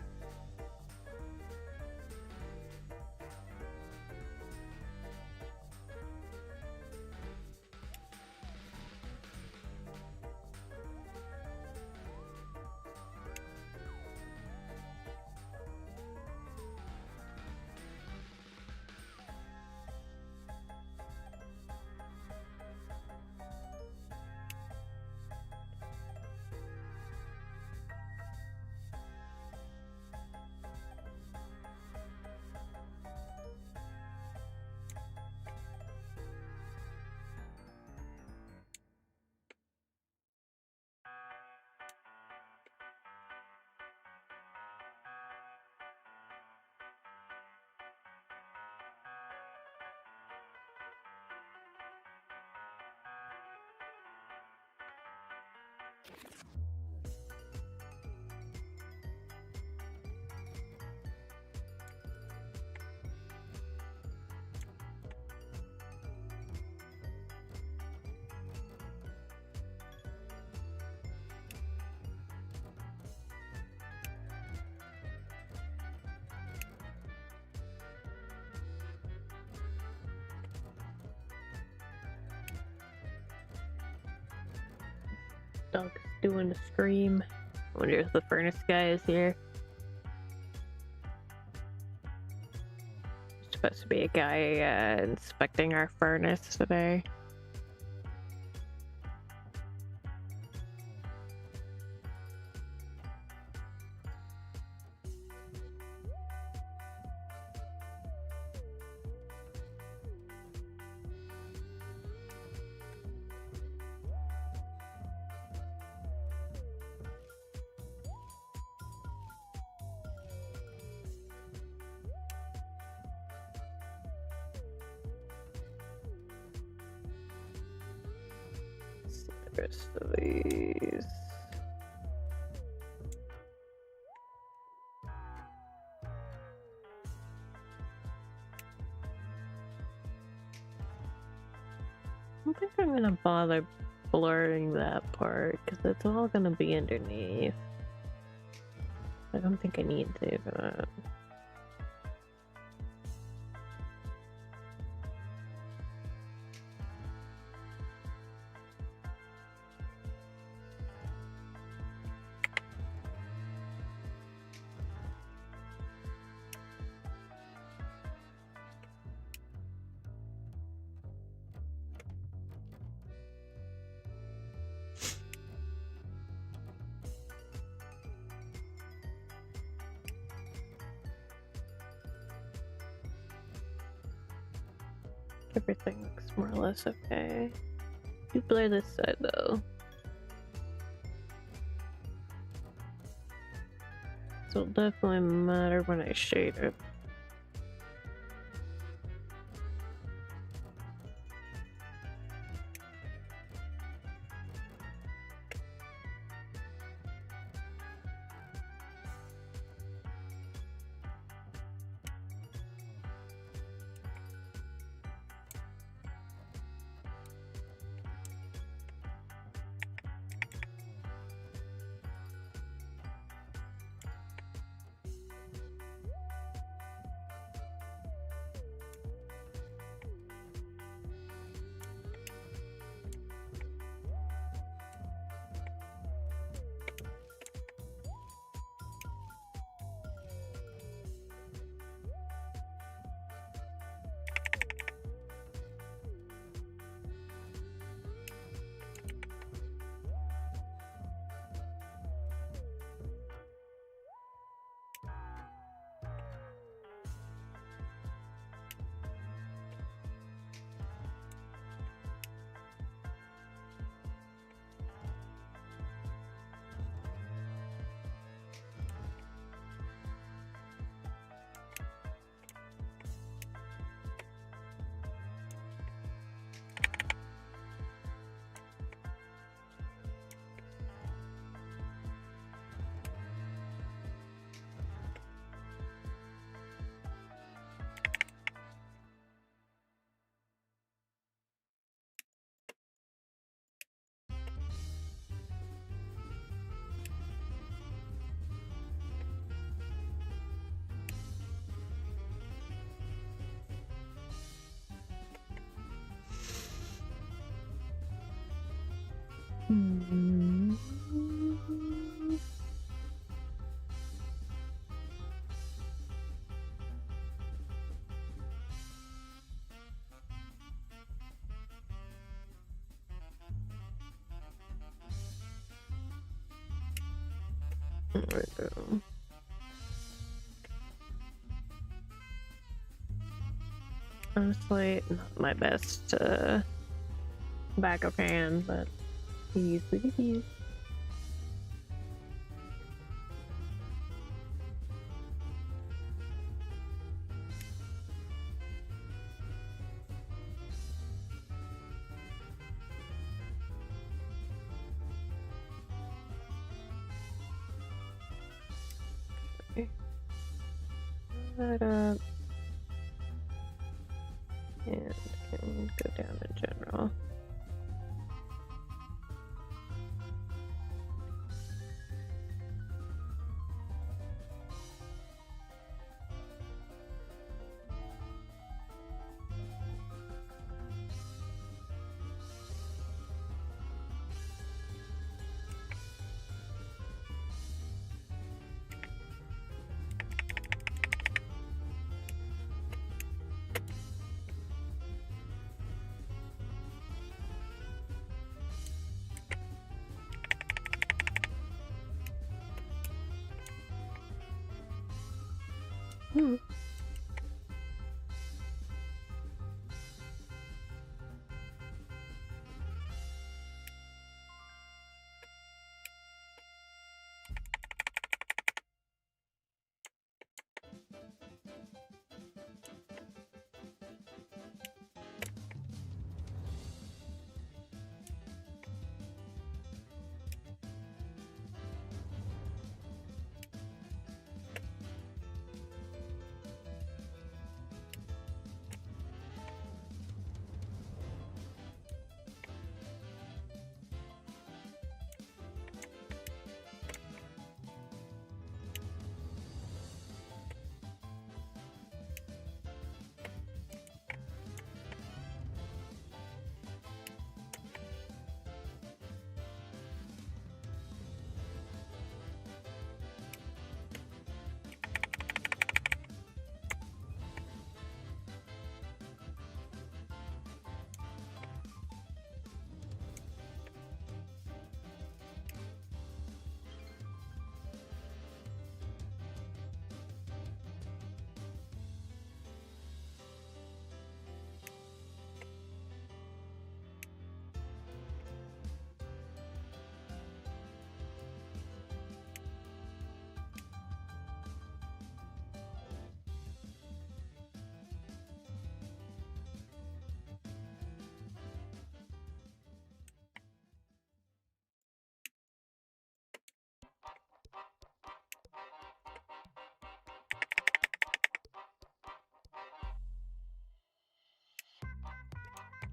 A: Dog's doing a scream. I wonder if the furnace guy is here. There's supposed to be a guy inspecting our furnace today. Rest of these. I don't think I'm gonna bother blurring that part because it's all gonna be underneath. I don't think I need to for that. Everything looks more or less okay. You blur this side though. So it'll definitely matter when I shade it. There we go. Honestly, not my best back of hand, but he's what it is. That up. And can go down in general. Hmm.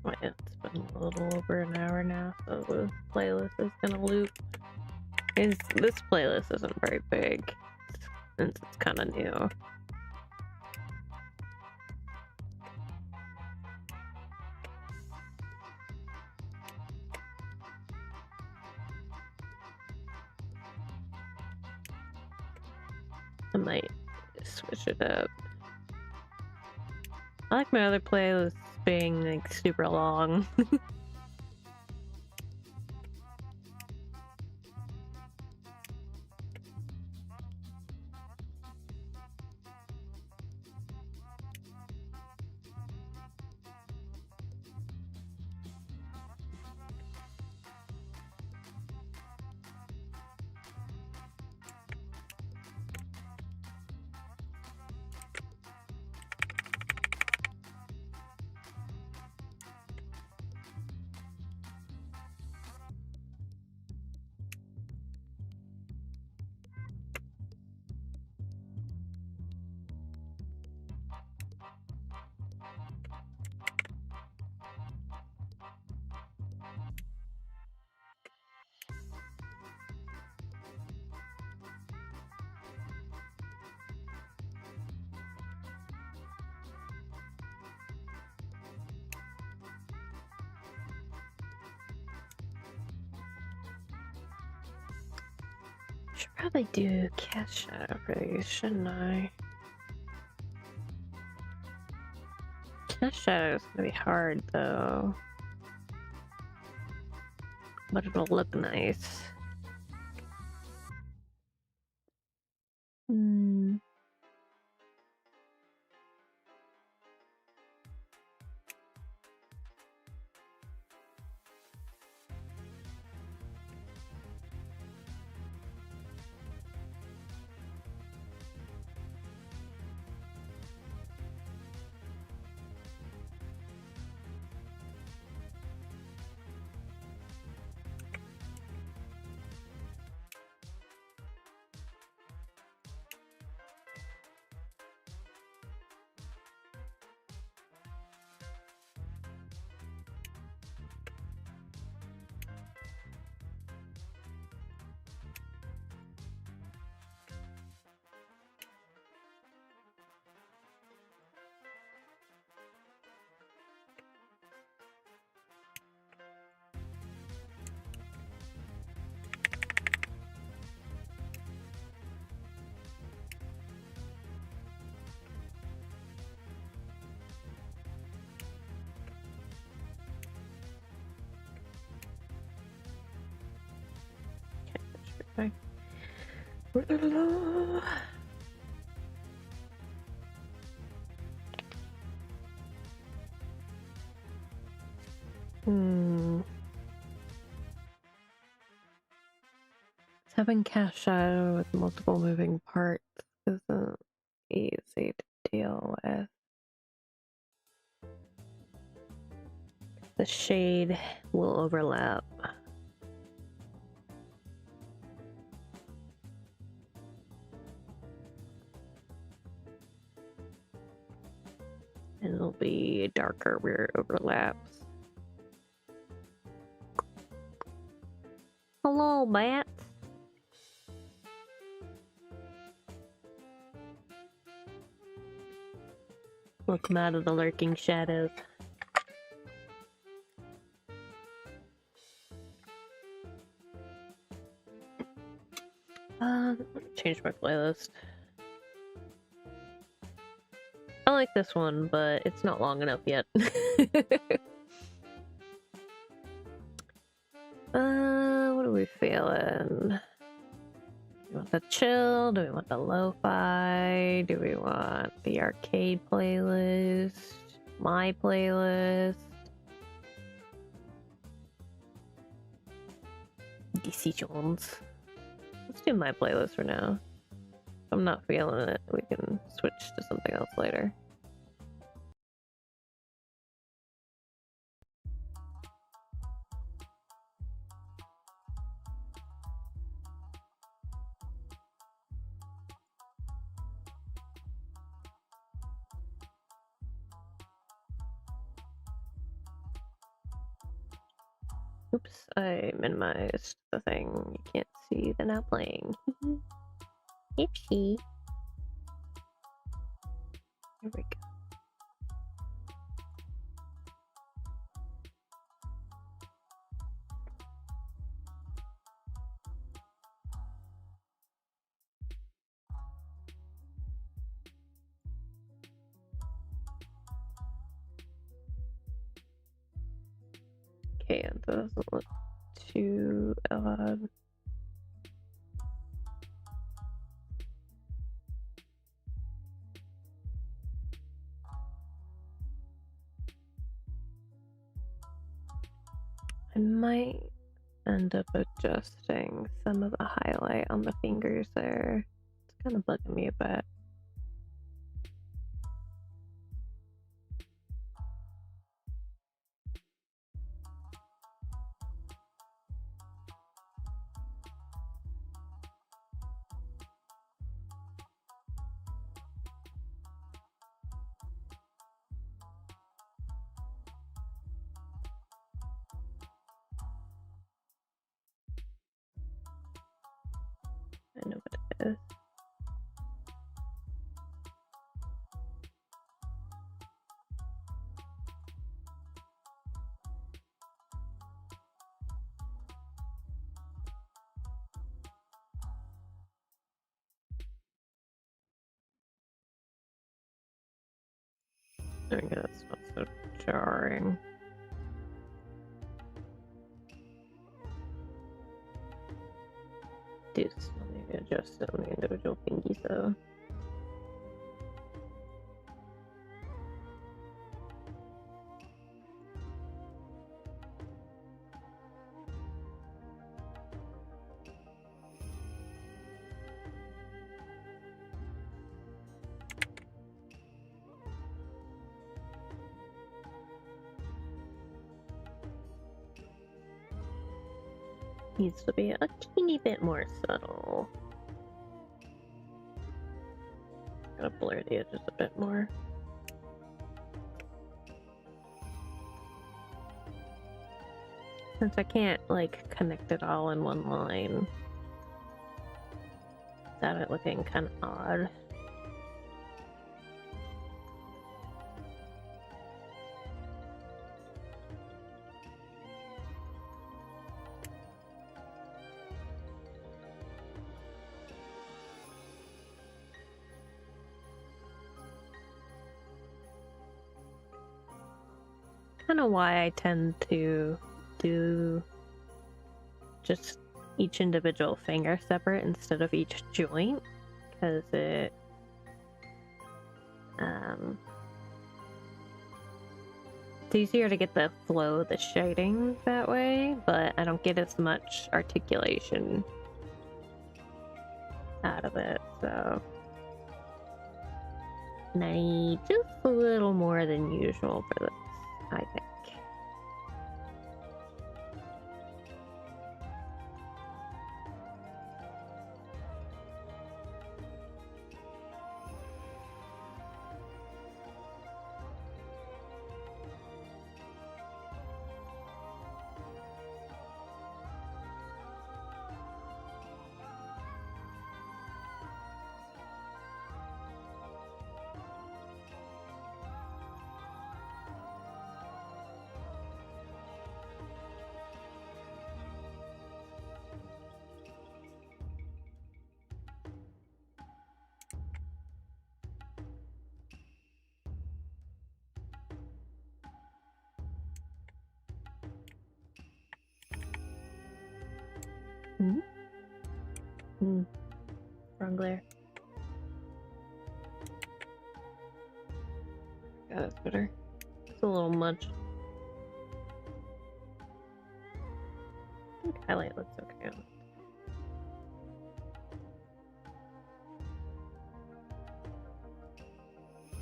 A: Well, it's been a little over an hour now, so the playlist is gonna loop. This playlist isn't very big since it's kind of new. I might switch it up. I like my other playlists being like super long. Should probably do cat shadow for these, shouldn't I? Cat shadow is gonna be hard though, but it'll look nice. Hmm. Okay. Having cache shadow with multiple moving parts isn't easy to deal with. The shade will overlap. And it'll be darker where it overlaps. Hello, Matt. Welcome out of the lurking shadows. Change my playlist. I like this one, but it's not long enough yet. What are we feeling? Do we want the chill? Do we want the lo-fi? Do we want the arcade playlist? My playlist? Decisions. Let's do my playlist for now. If I'm not feeling it, we can switch to something else later. Oops, I minimized the thing. You can't see the now playing. Oopsie. Here we go. Okay, it doesn't look too odd. I might end up adjusting some of the highlight on the fingers there. It's kind of bugging me a bit. I know what it is. There we go, that's not so jarring. Do still need to adjust it on the individual fingies though. Needs to be a teeny bit more subtle. Gotta blur the edges a bit more. Since I can't like connect it all in one line without it looking kind of odd. Kind of why I tend to do just each individual finger separate instead of each joint, because it's easier to get the flow of the shading that way, but I don't get as much articulation out of it, so and I need just a little more than usual for this, I think. Wrong glare. Yeah, that's better. It's a little much. I think highlight looks okay.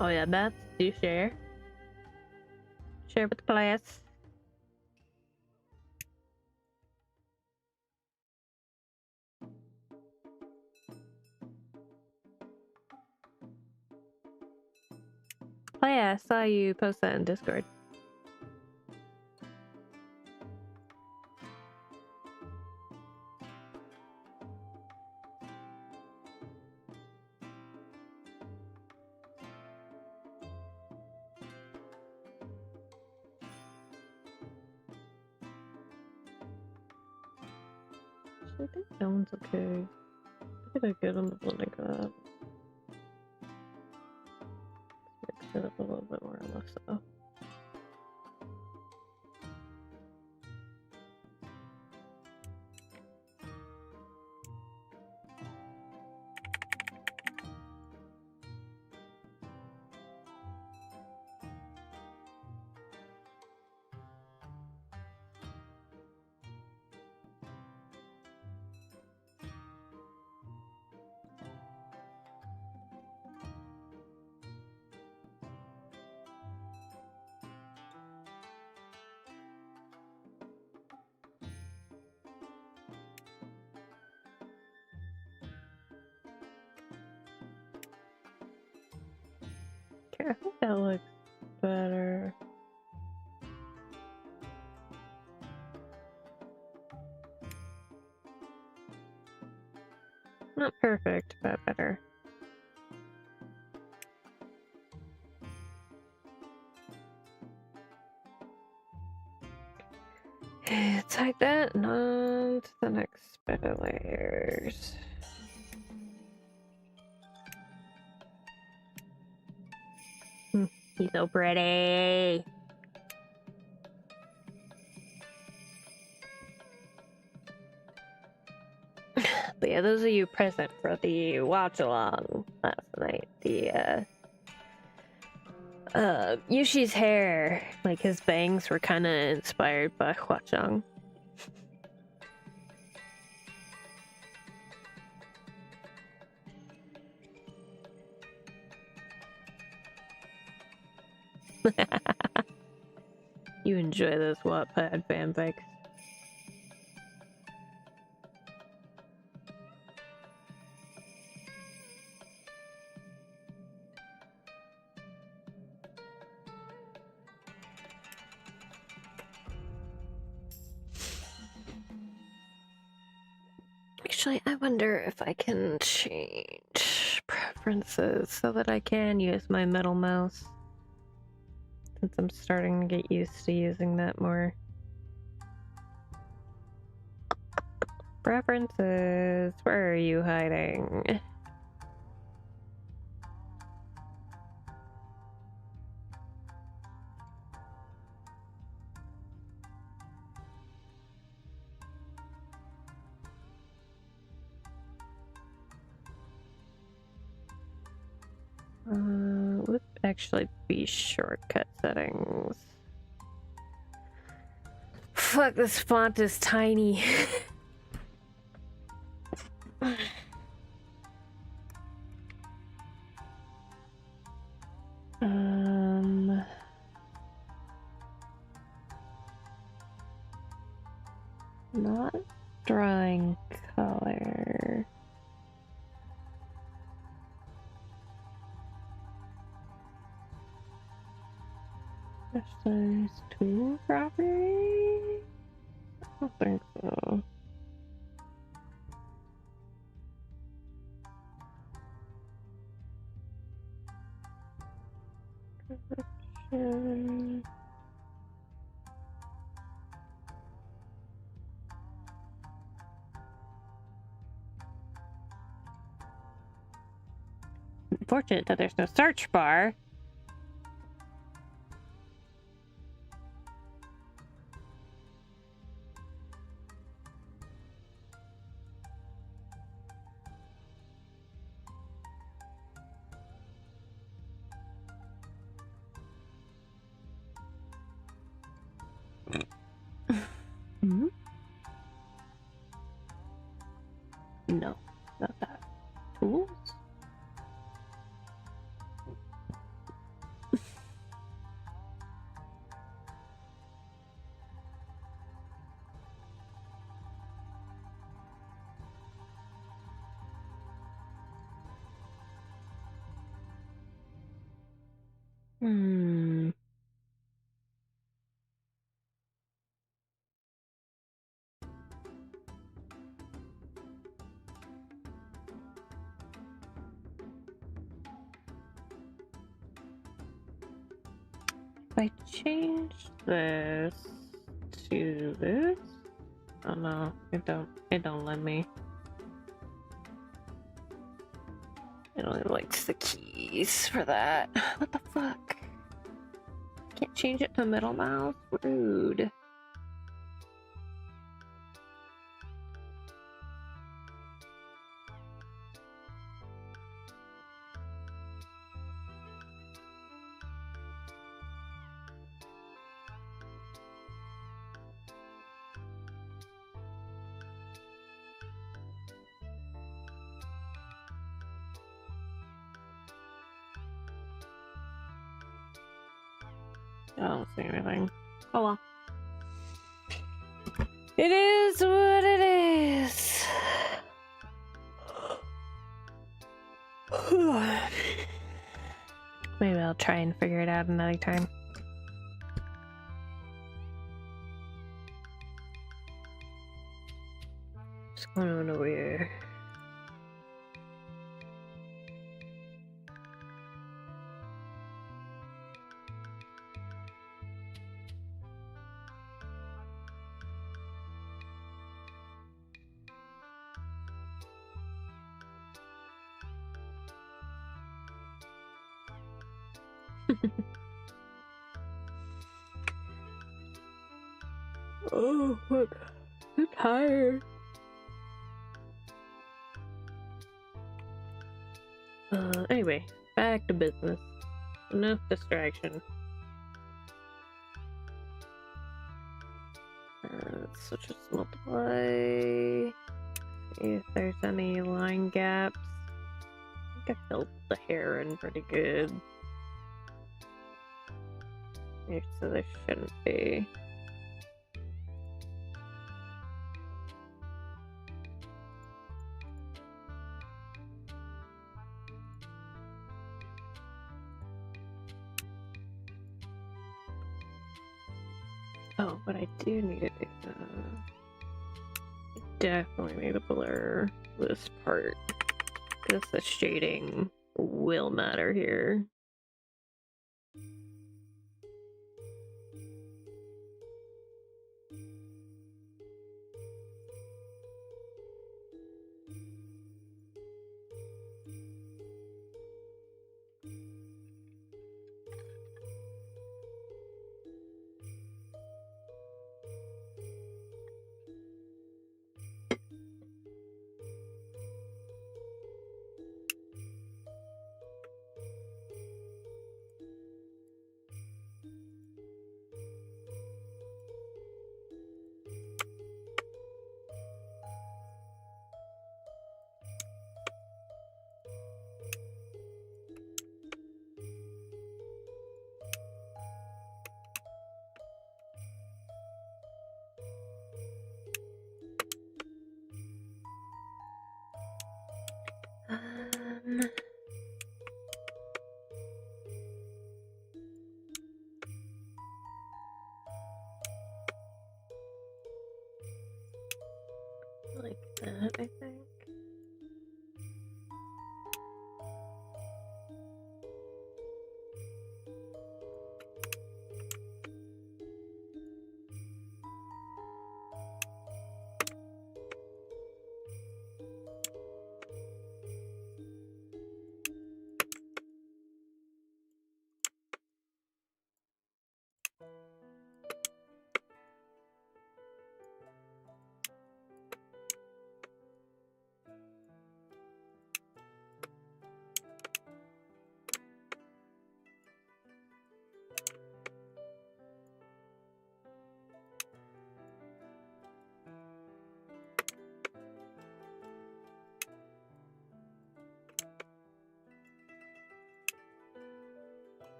A: Oh yeah, Beth, do share. Share with the class. Oh yeah, I saw you post that in Discord. I think that one's okay. I think I get on the one I got. Mix it up a little bit more or less though. Okay, I think that looks better. Not perfect, but better. Type that and on to the next bit of layers. He's so pretty. But yeah, those of you present for the watch along last night, the Yushi's hair, like his bangs were kind of inspired by Hwachong. You enjoy those Wattpad fanfics. Actually, I wonder if I can change preferences so that I can use my metal mouse. Since I'm starting to get used to using that more. Preferences, where are you hiding? Would actually be shortcut settings. Fuck, this font is tiny. Not drawing color. Size tool property? I don't think so. Correction. Unfortunate that there's no search bar. Hmm? No, not that. Tools? Hmm. If I change this to this, oh no, it don't let me. It only likes the keys for that. What the fuck? Can't change it to middle mouse? Rude. I don't see anything. Oh well. It is what it is. Maybe I'll try and figure it out another time. What's going on over here? Oh, look. I'm tired. Anyway, back to business. Enough distraction. So just multiply. See if there's any line gaps. I think I filled the hair in pretty good. So there shouldn't be. Oh, but I do need to do definitely need to blur this part because the shading will matter here. Like that, I think.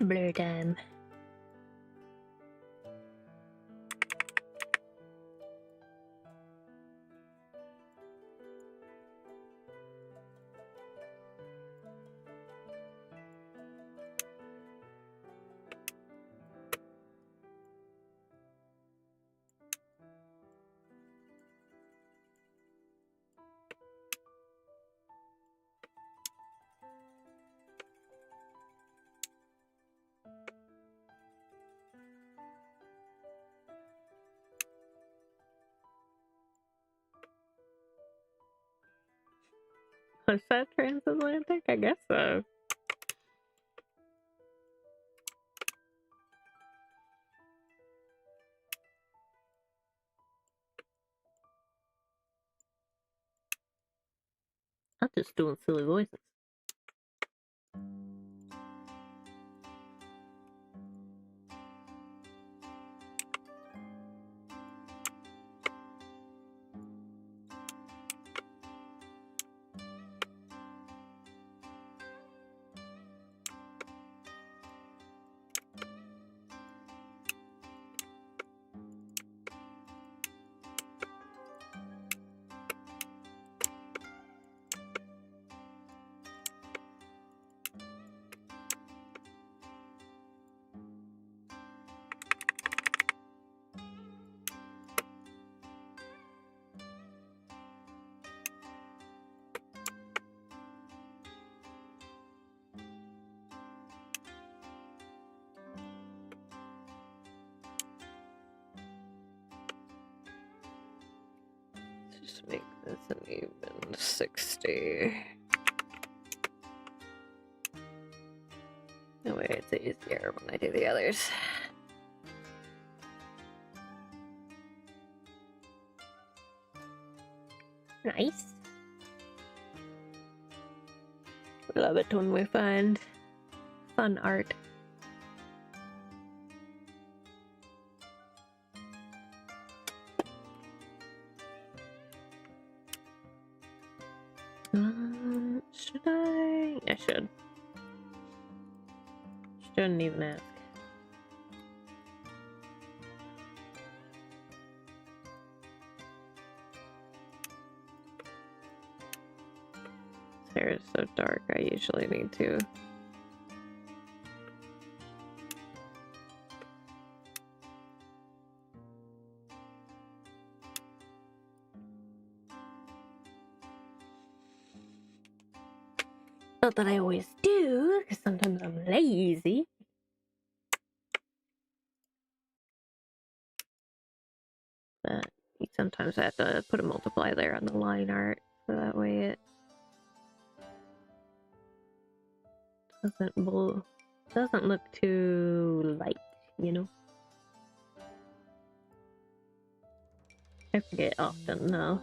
A: Blur time. Was that transatlantic? I guess so. I'm just doing silly voices. Just make this an even 60. That way it's easier when I do the others. Nice. Love it when we find fun art. Should I? I should. Shouldn't even ask. This hair is so dark, I usually need to. Not that I always do, because sometimes I'm lazy. But sometimes I have to put a multiply there on the line art, so that way it doesn't look too light, you know? I forget often, though.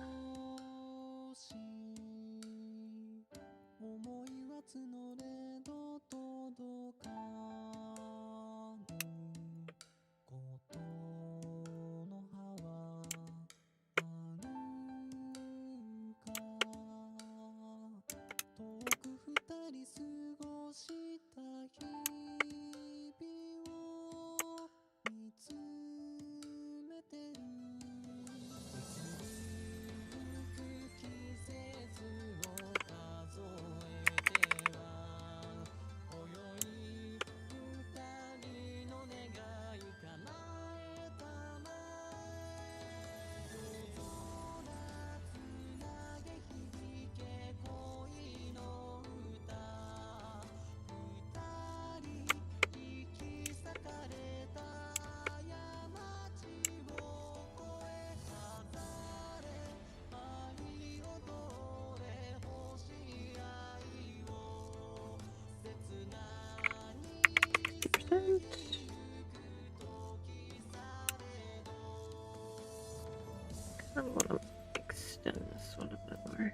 A: I want to extend this one a bit more.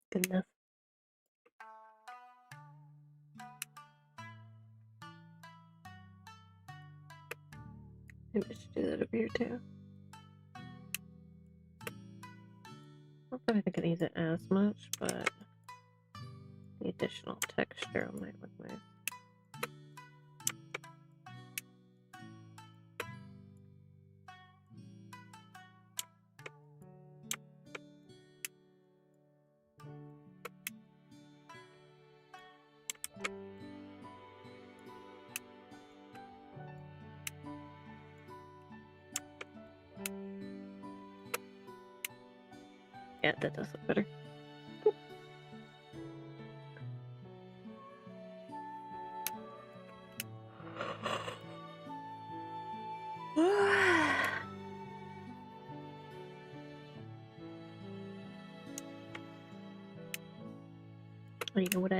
A: Good enough. Maybe I should do that over here too. Not that I think it needs it as much, but the additional texture might look nice. Yeah, that does look better. You know what I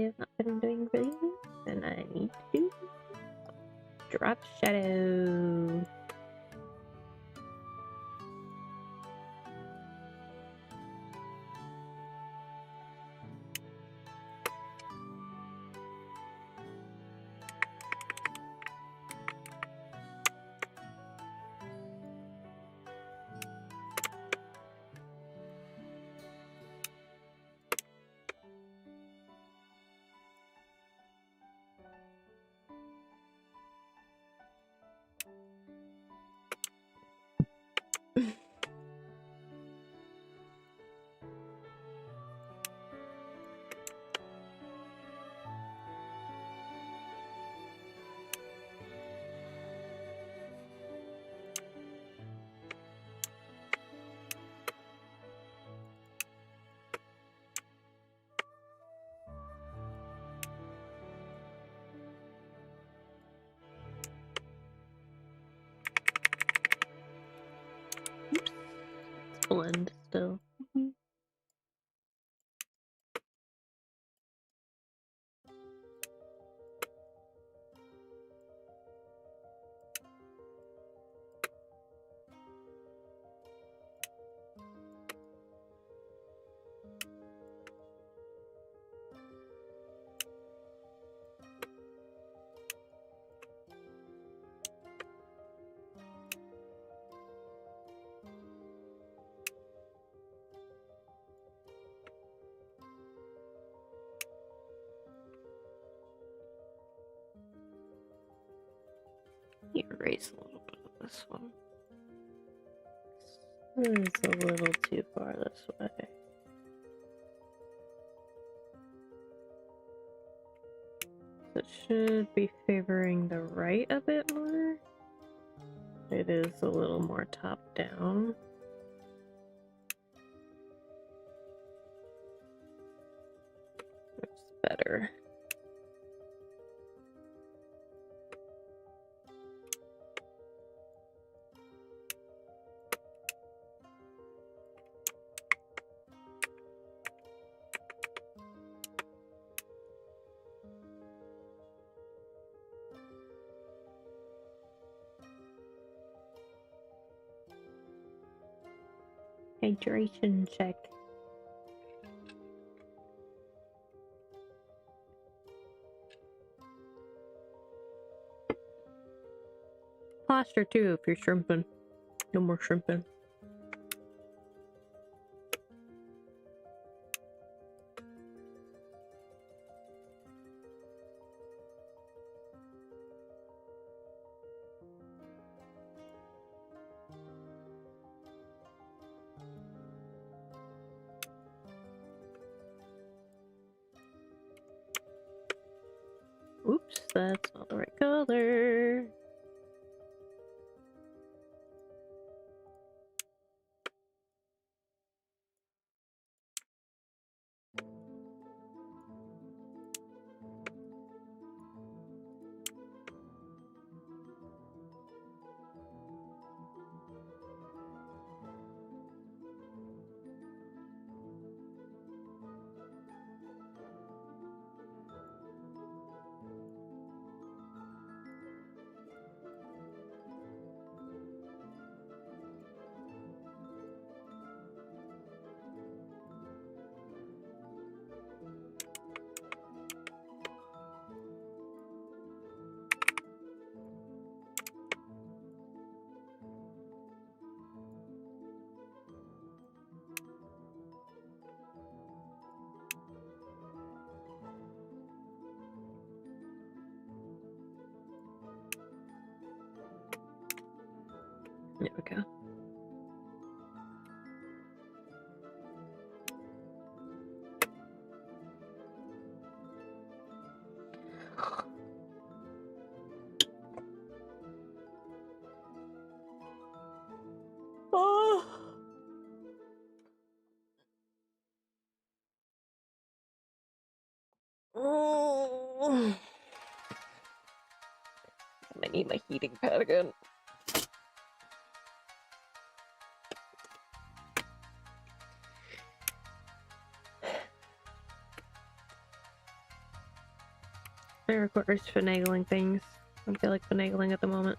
A: have not been doing really, and I need to do? Drop shadow. Oops. It's blend still. Erase a little bit of this one. It's a little too far this way. It should be favoring the right a bit more. It is a little more top down. It's better. Hydration check. posture too if you're shrimping. No more shrimping. Oops, that's not the right color. There we go. Oh. Oh. I need my heating pad again. It requires finagling things. I feel like finagling at the moment.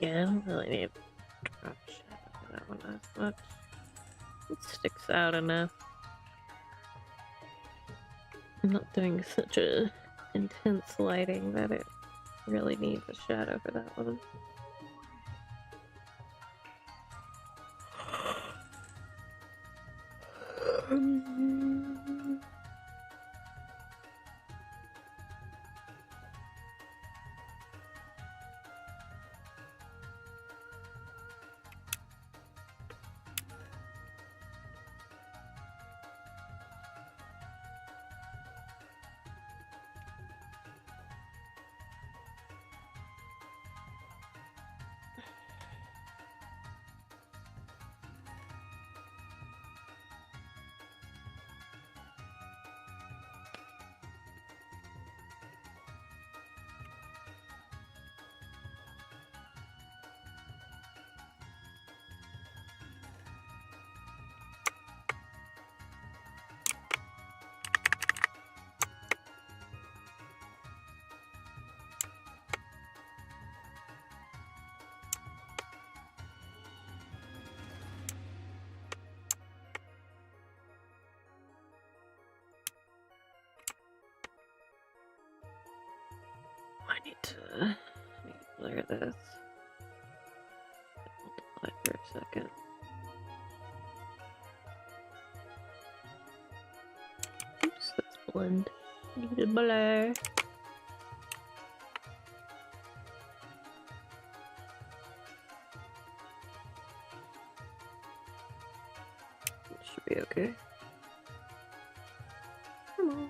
A: Yeah, I don't really need drop shadow for that one as much. It sticks out enough. I'm not doing such a intense lighting that it really needs a shadow for that one. need to clear this. Multiply for a second. Oops, that's blend. Need a blur. Should be okay. Come on.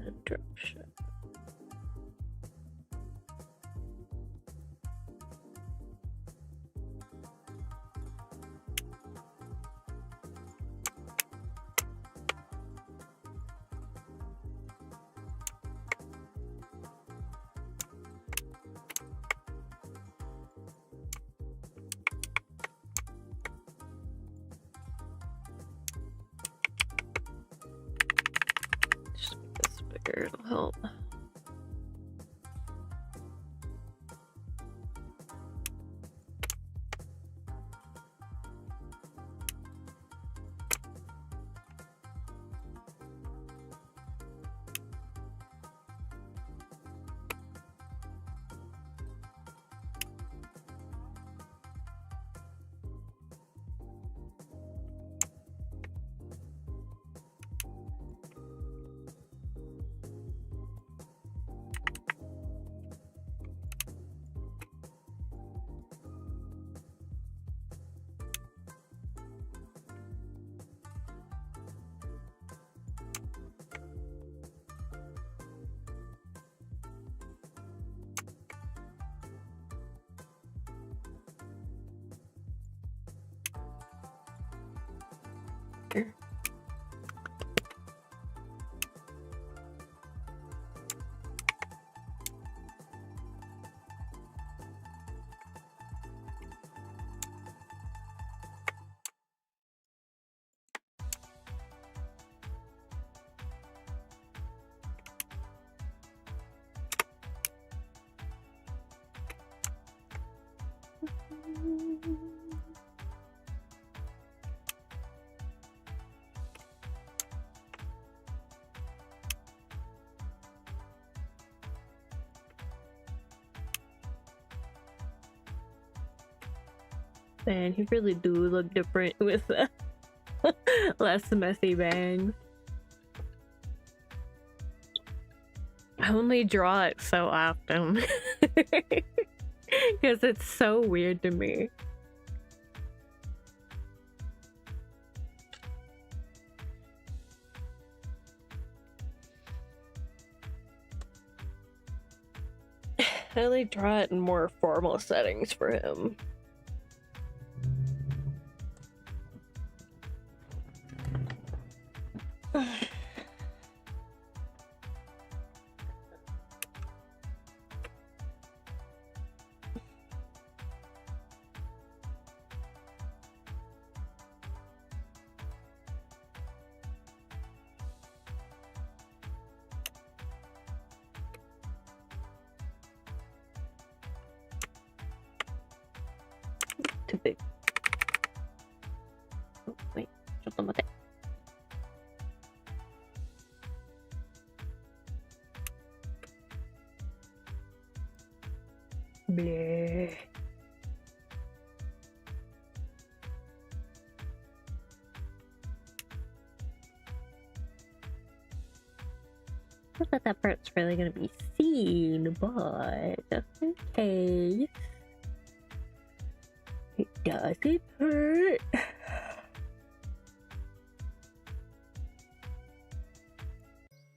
A: Interruption. Just make this bigger, it'll help. And he really do look different with less messy bangs. I only draw it so often because it's so weird to me. I only draw it in more formal settings for him. Too big. Oh, wait, ちょっと待って. Bleh. Not that that part's really gonna be seen, but just in case. It doesn't hurt.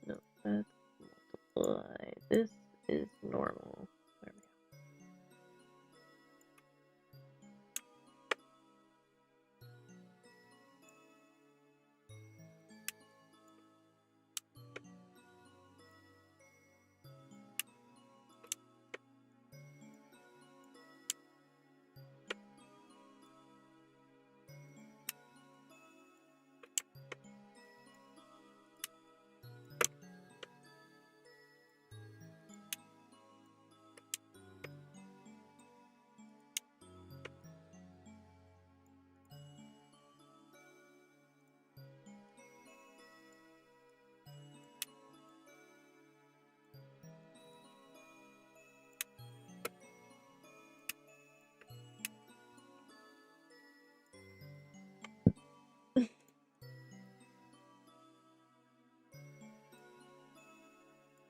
A: No, that's multiply. This is normal. There we go.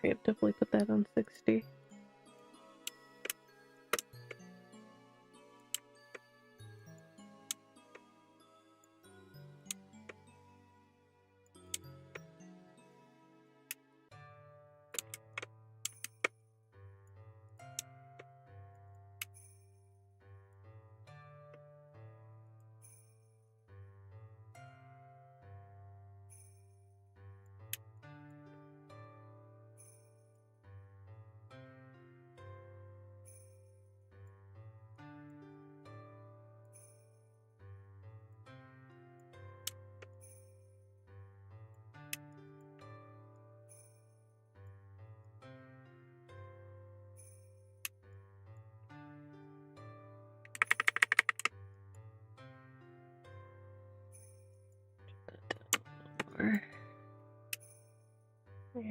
A: Preemptively put that on 60. There we go.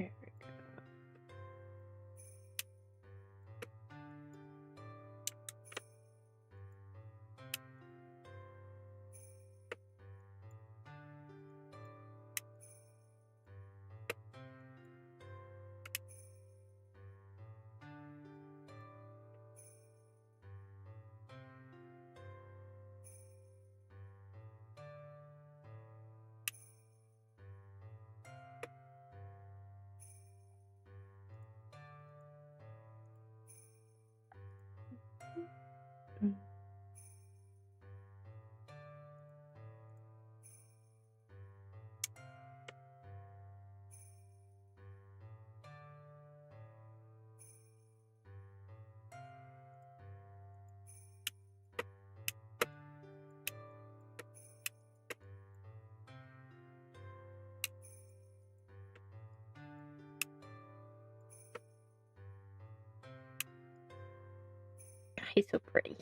A: He's so pretty.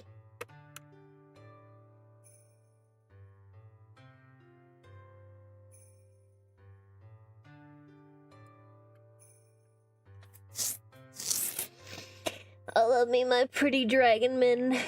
A: I love me my pretty dragon men.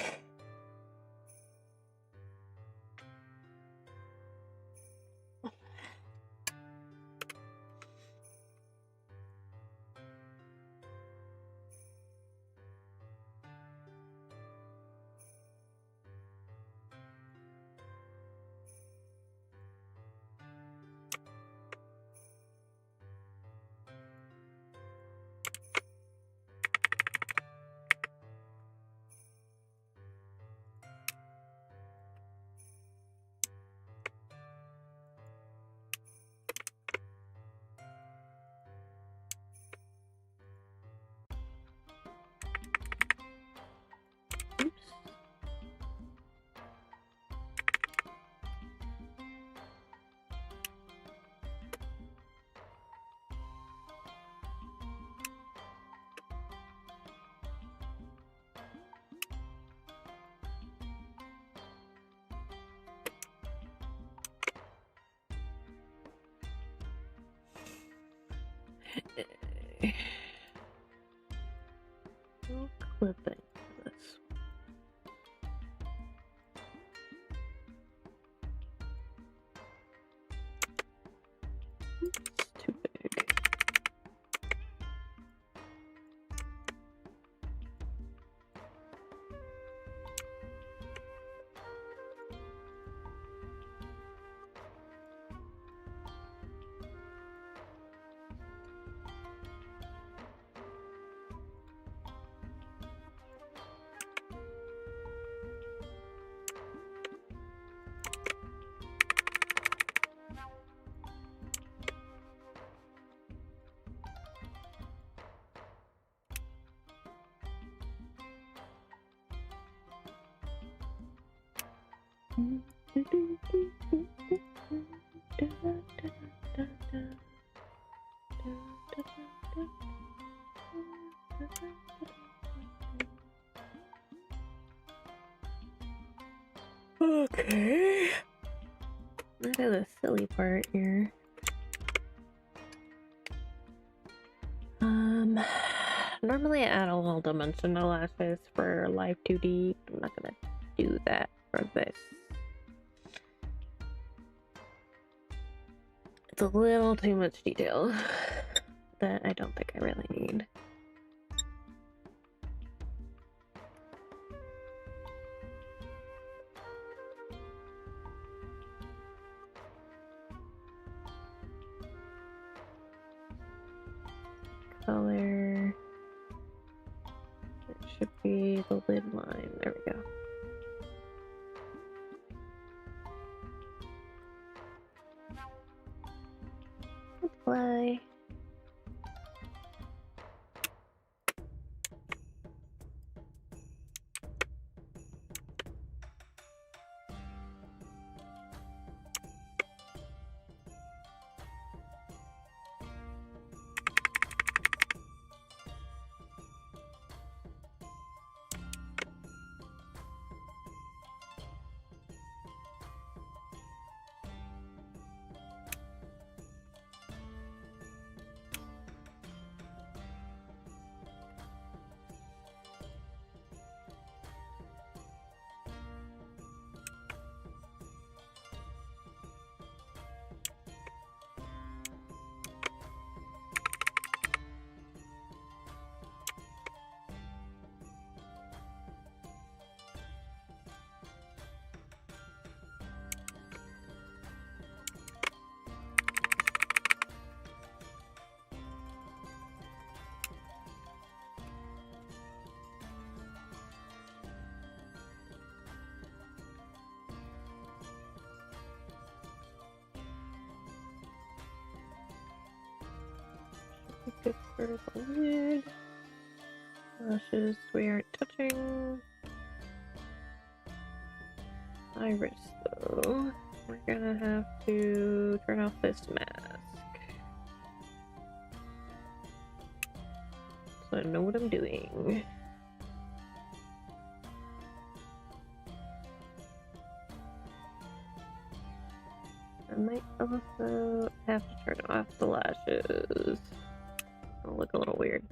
A: No clipping for this. It's too big. Okay. That is a silly part here. Normally I add a little dimensional lashes for live 2D. I'm not gonna do that for this. It's a little too much detail that I don't think I really need. Color. It should be the lid line. There we go. Apply. Good for the lid. Lashes we aren't touching. Iris though. We're gonna have to turn off this mask. So I know what I'm doing. I might also have to turn off the lashes. It'll look a little weird.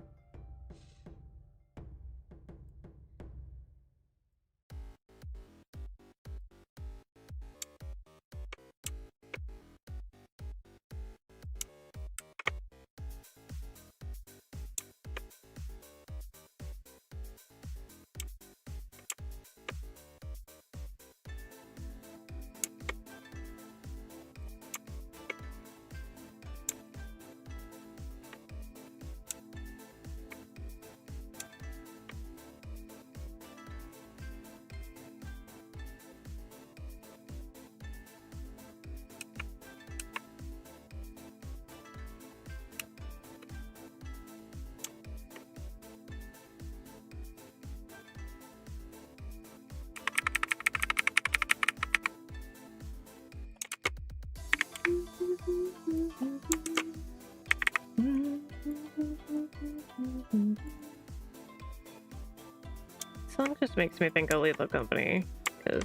A: Song just makes me think of Lethal Company, because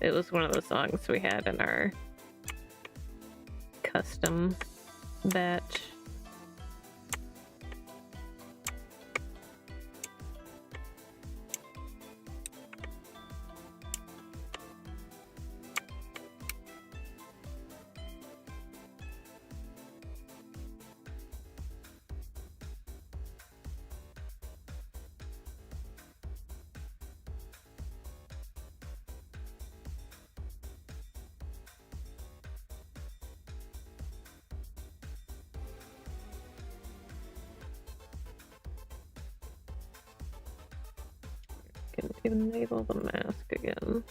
A: it was one of the songs we had in our custom batch. Can enable the mask again.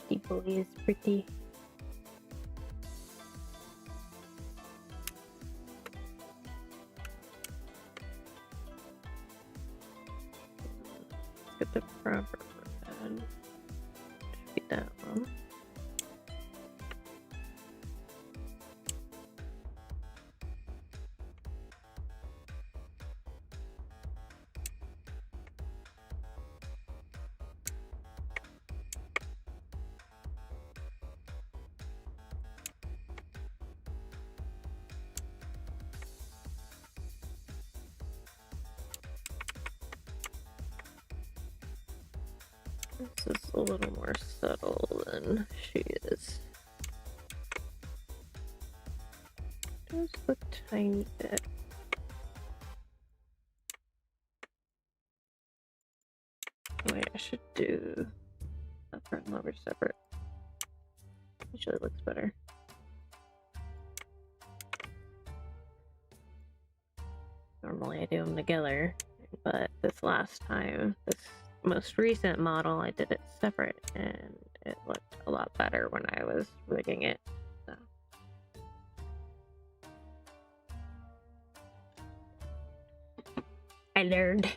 A: Equally is pretty. Let's get the proper one. Should be that one. This is a little more subtle than she is. Just a tiny bit. Wait, I should do upper and lower separate. Usually looks better. Normally I do them together, but this last time, this most recent model, I did it separate and it looked a lot better when I was rigging it. So. I learned.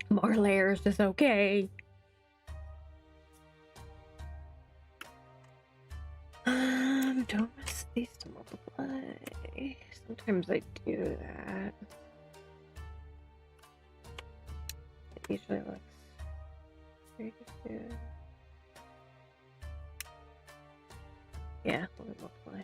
A: More layers is okay. Don't miss these to multiply. Sometimes I do that. It usually looks pretty good. Yeah, we'll multiply.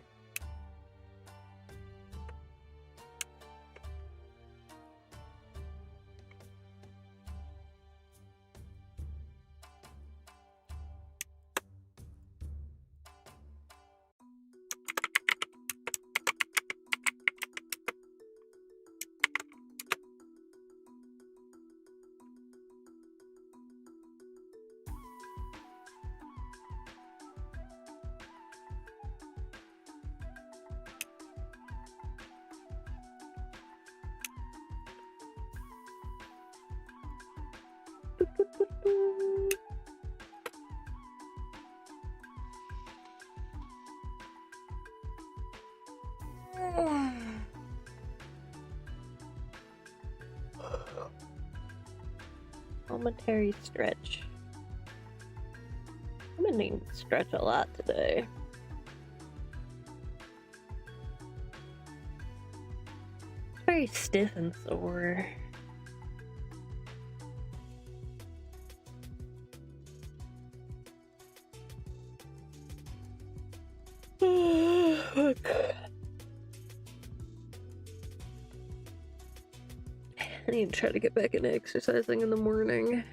A: Momentary stretch. I'm gonna need to stretch a lot today. It's very stiff and sore. I need to try to get back into exercising in the morning.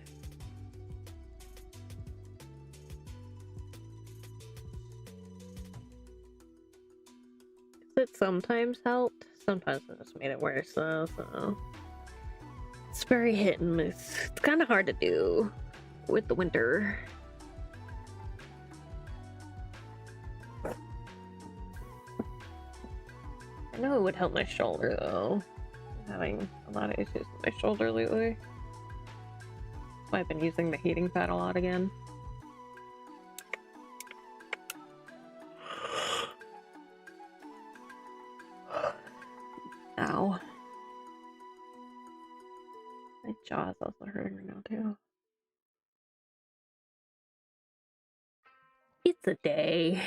A: It sometimes helped. Sometimes it just made it worse though, so it's very hit and miss. It's kind of hard to do with the winter. I know it would help my shoulder though. I'm having a lot of issues with my shoulder lately. That's why I've been using the heating pad a lot again. Ow. My jaw's also hurting right now too. It's a day.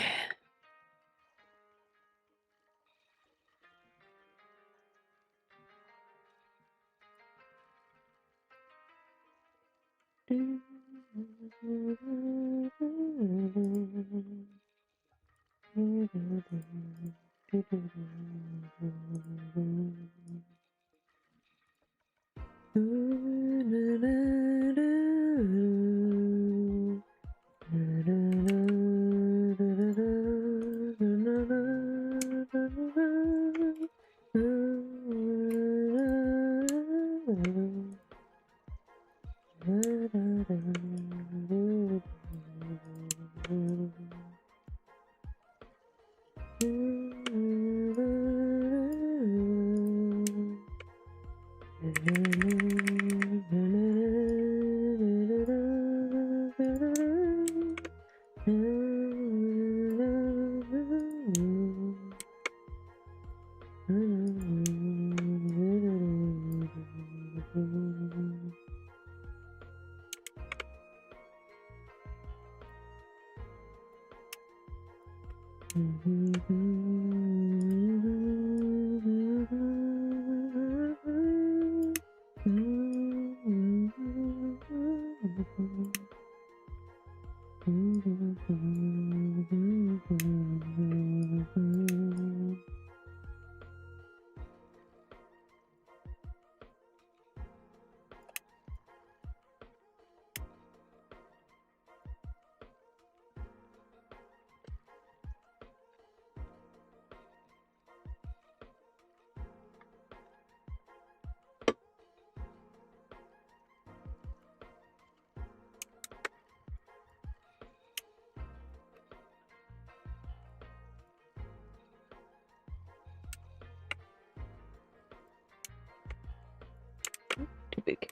A: Too big.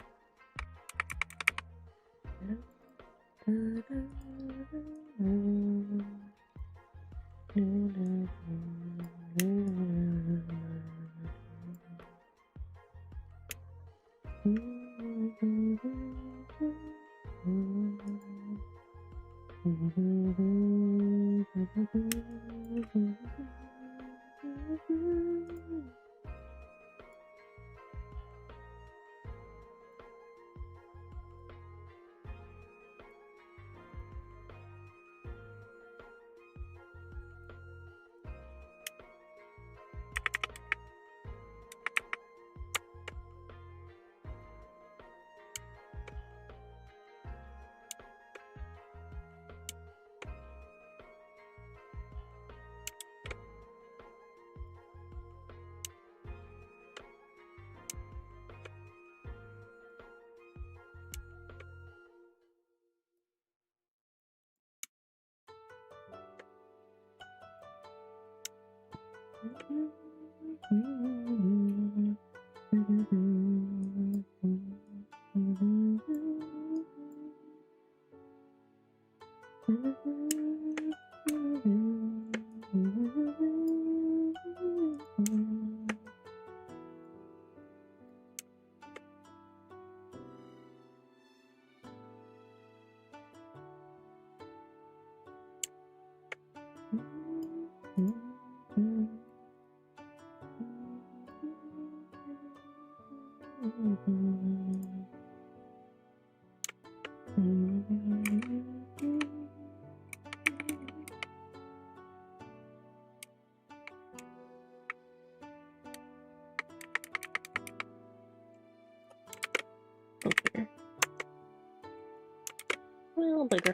A: little bigger.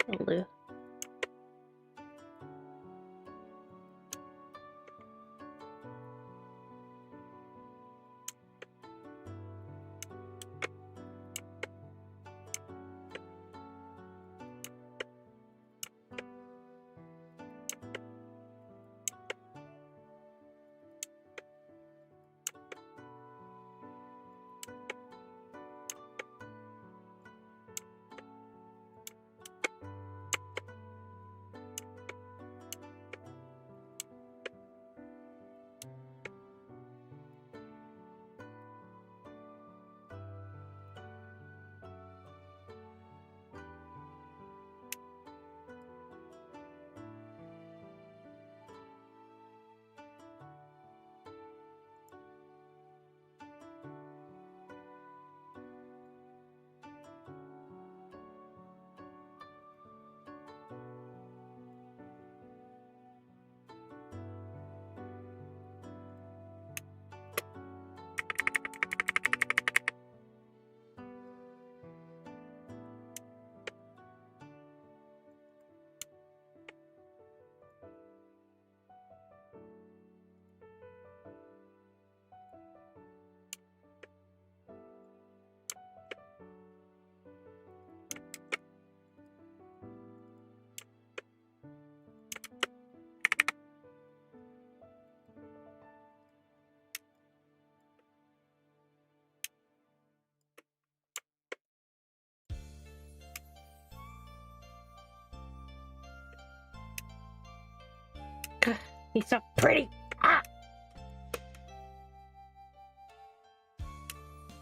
A: That'll do. He's so pretty. Ah!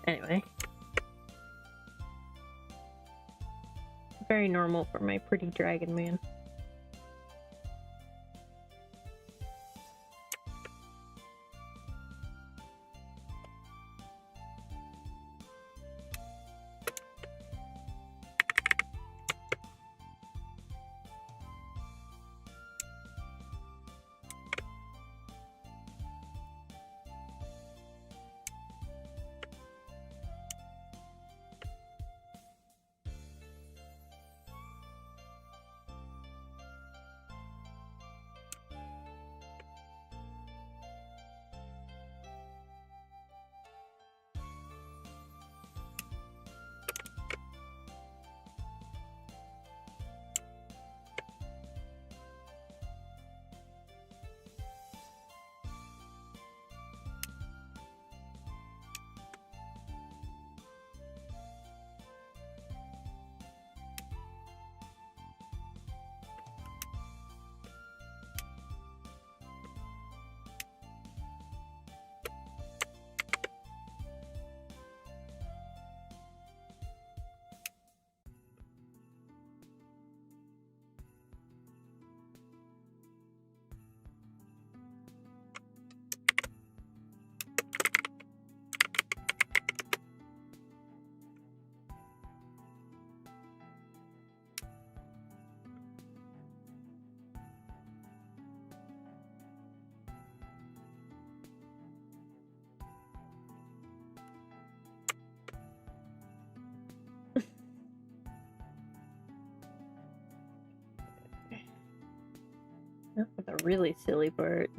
A: Anyway. Very normal for my pretty dragon man. That's the really silly part.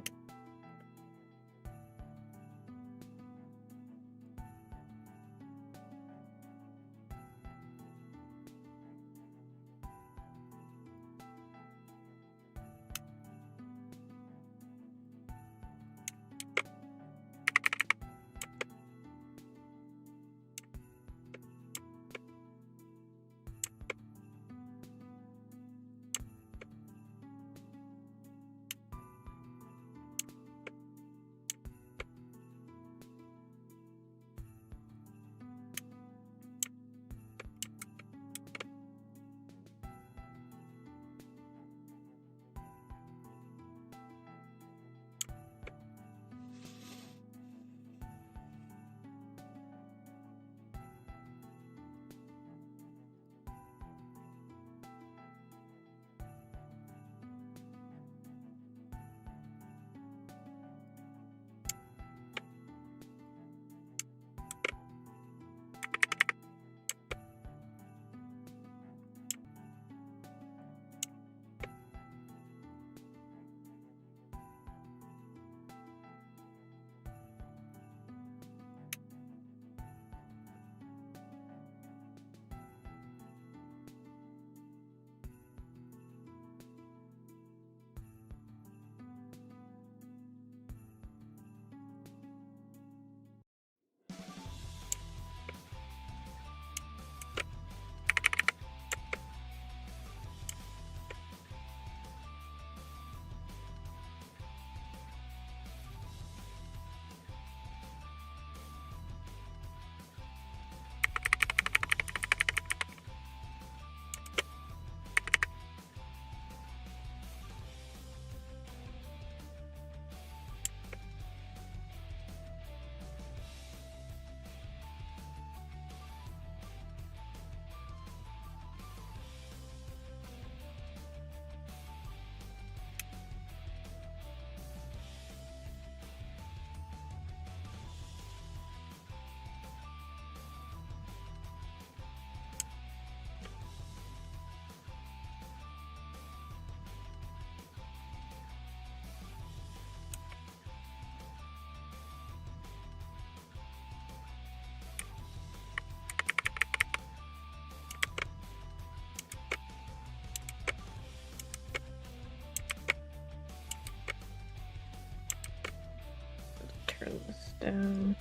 A: turn this down.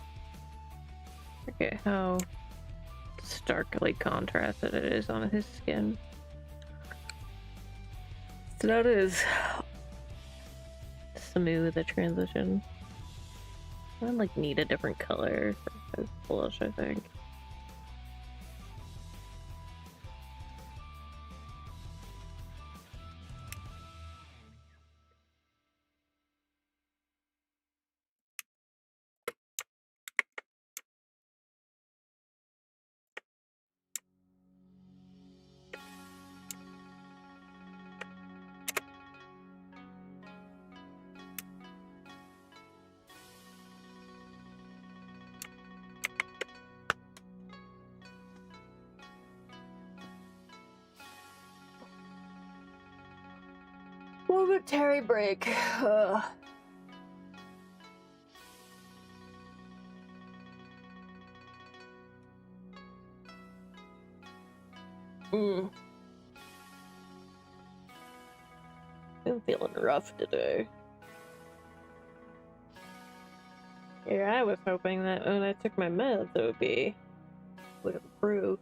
A: Forget how starkly contrasted it is on his skin. So that is smooth a transition. I like need a different color for his blush, I think. Momentary break. I'm feeling rough today. Yeah, I was hoping that when I took my meds it would improve.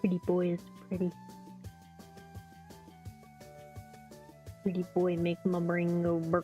A: Pretty boy is pretty. Pretty boy make my brain go burp.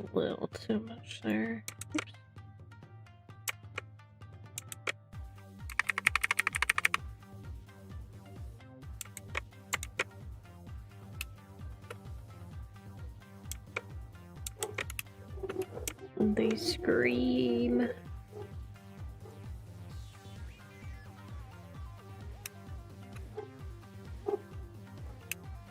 A: a little too much there. Oops. They scream.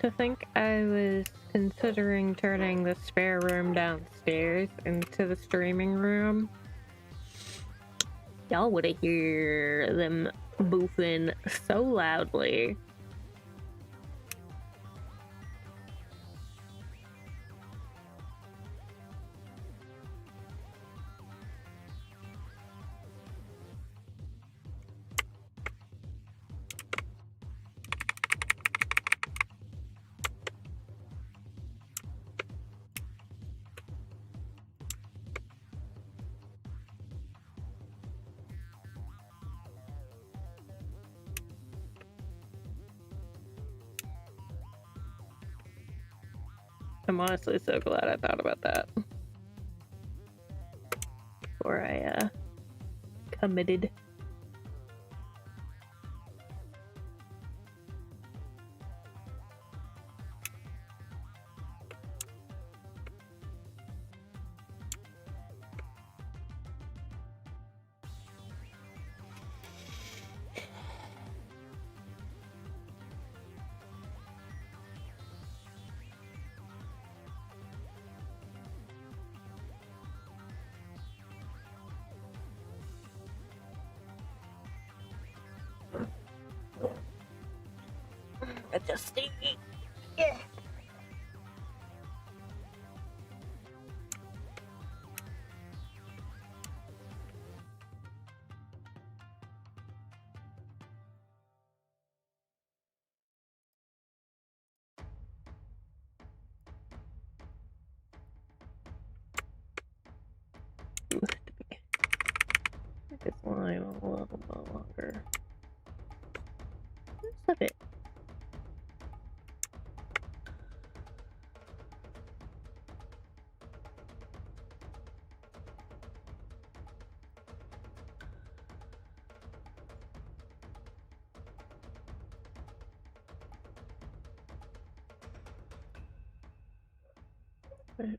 A: To think I was considering turning the spare room downstairs into the streaming room. Y'all would hear them boofing so loudly. I'm honestly so glad I thought about that before I committed. Adjusting. Yeah. Make this line a little bit longer. Just a bit. Okay.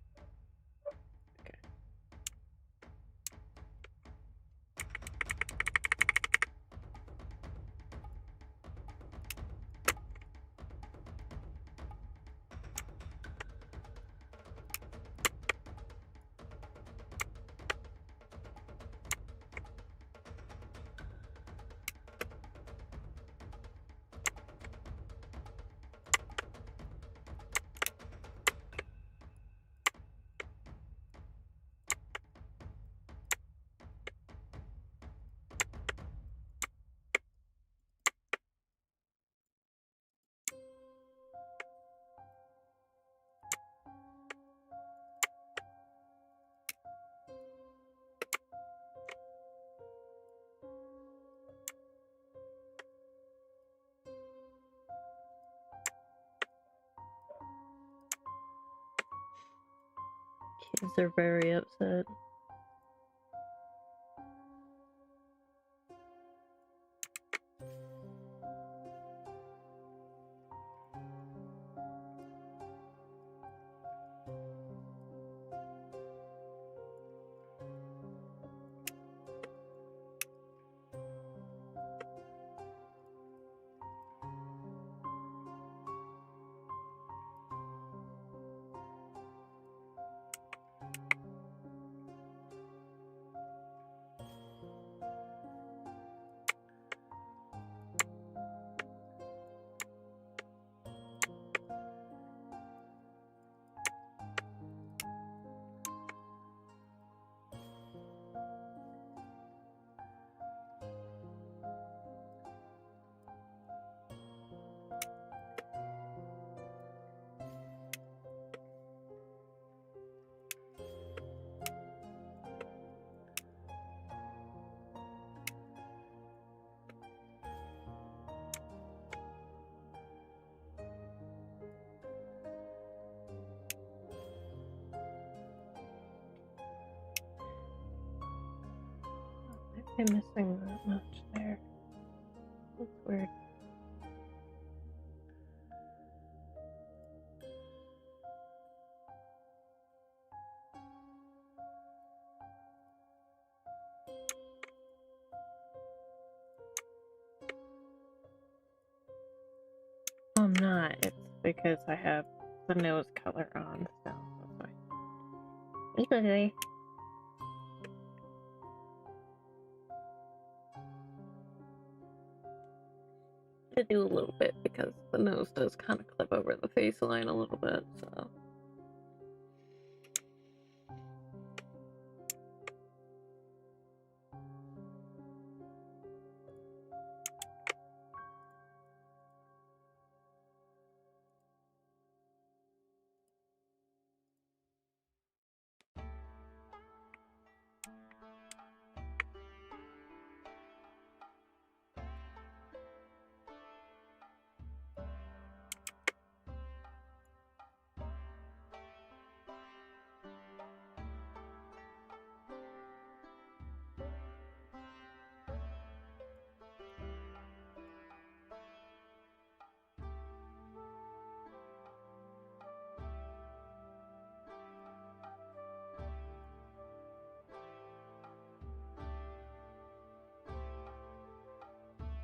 A: Kids are very upset. I'm missing that much there. That's weird. I'm not. It's because I have the nose color on, so that's why. Anyway. I do a little bit because the nose does kind of clip over the face line a little bit, so.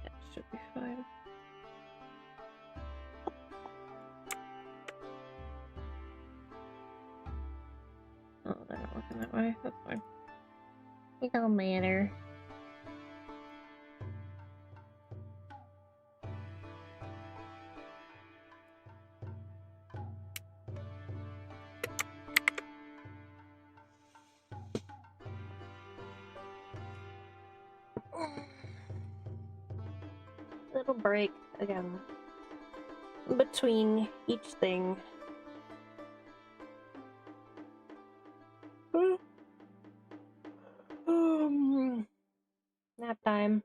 A: That should be fine. Oh, they're not looking that way. That's fine. It don't matter. Little break again between each thing. Nap time.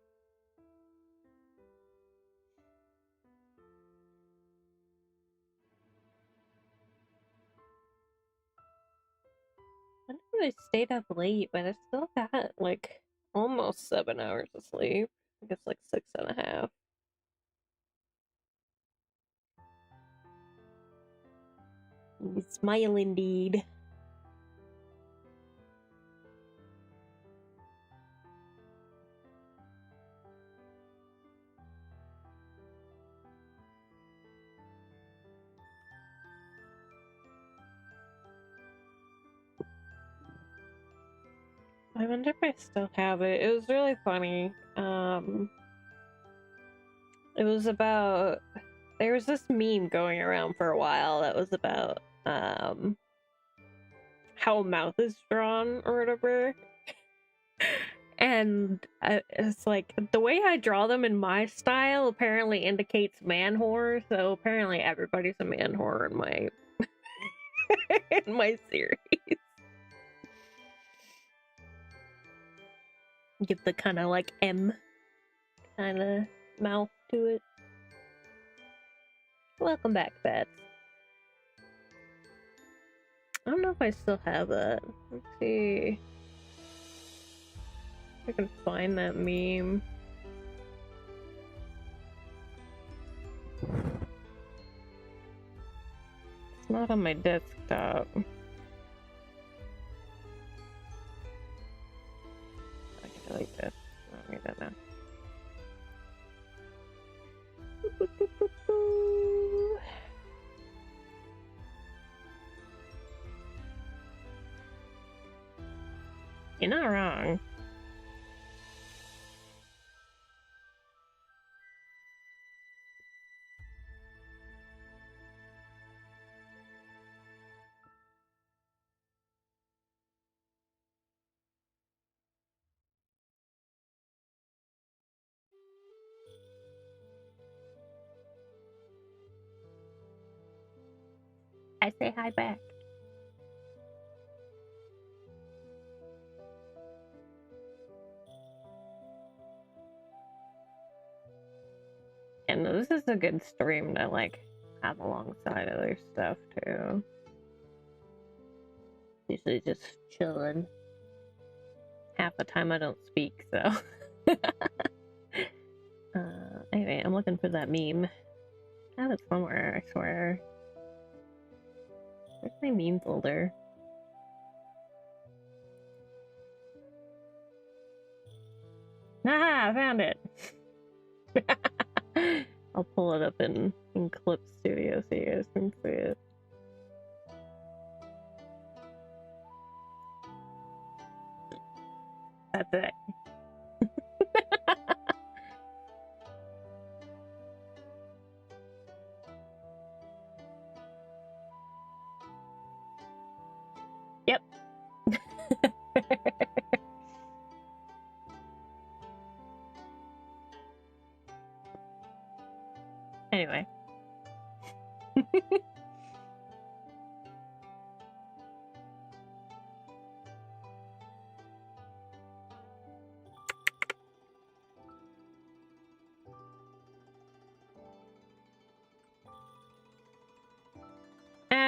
A: I know I stayed up late, but I still got like almost 7 hours of sleep. I guess like 6.5. You smile indeed. I wonder if I still have it. It was really funny. It was about, there was this meme going around for a while that was about how a mouth is drawn or whatever. And it's like the way I draw them in my style apparently indicates man whore, so apparently everybody's a man whore in my in my series. Give the kind of like M kind of mouth to it. Welcome back, Bats. I don't know if I still have that. Let's see if I can find that meme. It's not on my desktop. I can delete this. I don't need that now. You're not wrong. I say hi back. And this is a good stream to like have alongside other stuff too. Usually just chilling. half the time I don't speak, so. Anyway, I'm looking for that meme. I have it somewhere, I swear. Where's my meme folder? Ah, I found it! I'll pull it up in Clip Studio so you guys can see it. That's it. Yep. Anyway.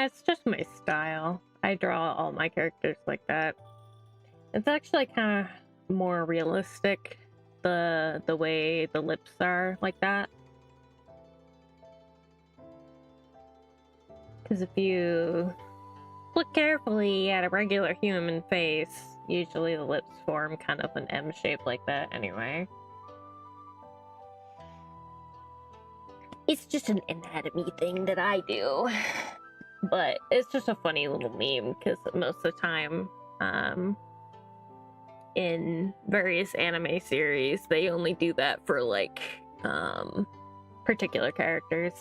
A: It's just my style. I draw all my characters like that. It's actually kind of more realistic, the way the lips are like that. Because if you look carefully at a regular human face, usually the lips form kind of an M shape like that anyway. It's just an anatomy thing that I do. But it's just a funny little meme because most of the time, in various anime series, they only do that for like particular characters.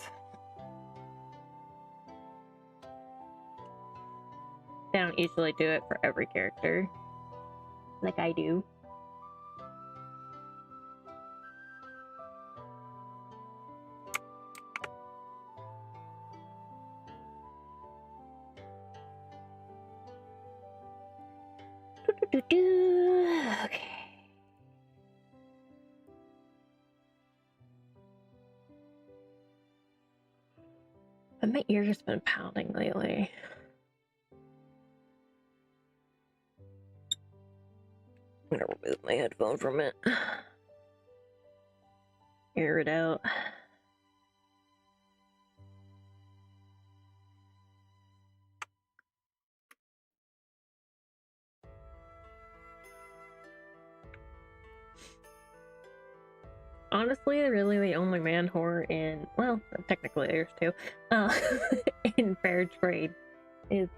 A: They don't usually do it for every character, like I do. Okay. But my ear has been pounding lately. I'm gonna remove my headphone from it. Air it out. Honestly, really the only man whore in, well, technically there's two, in fair trade. It's,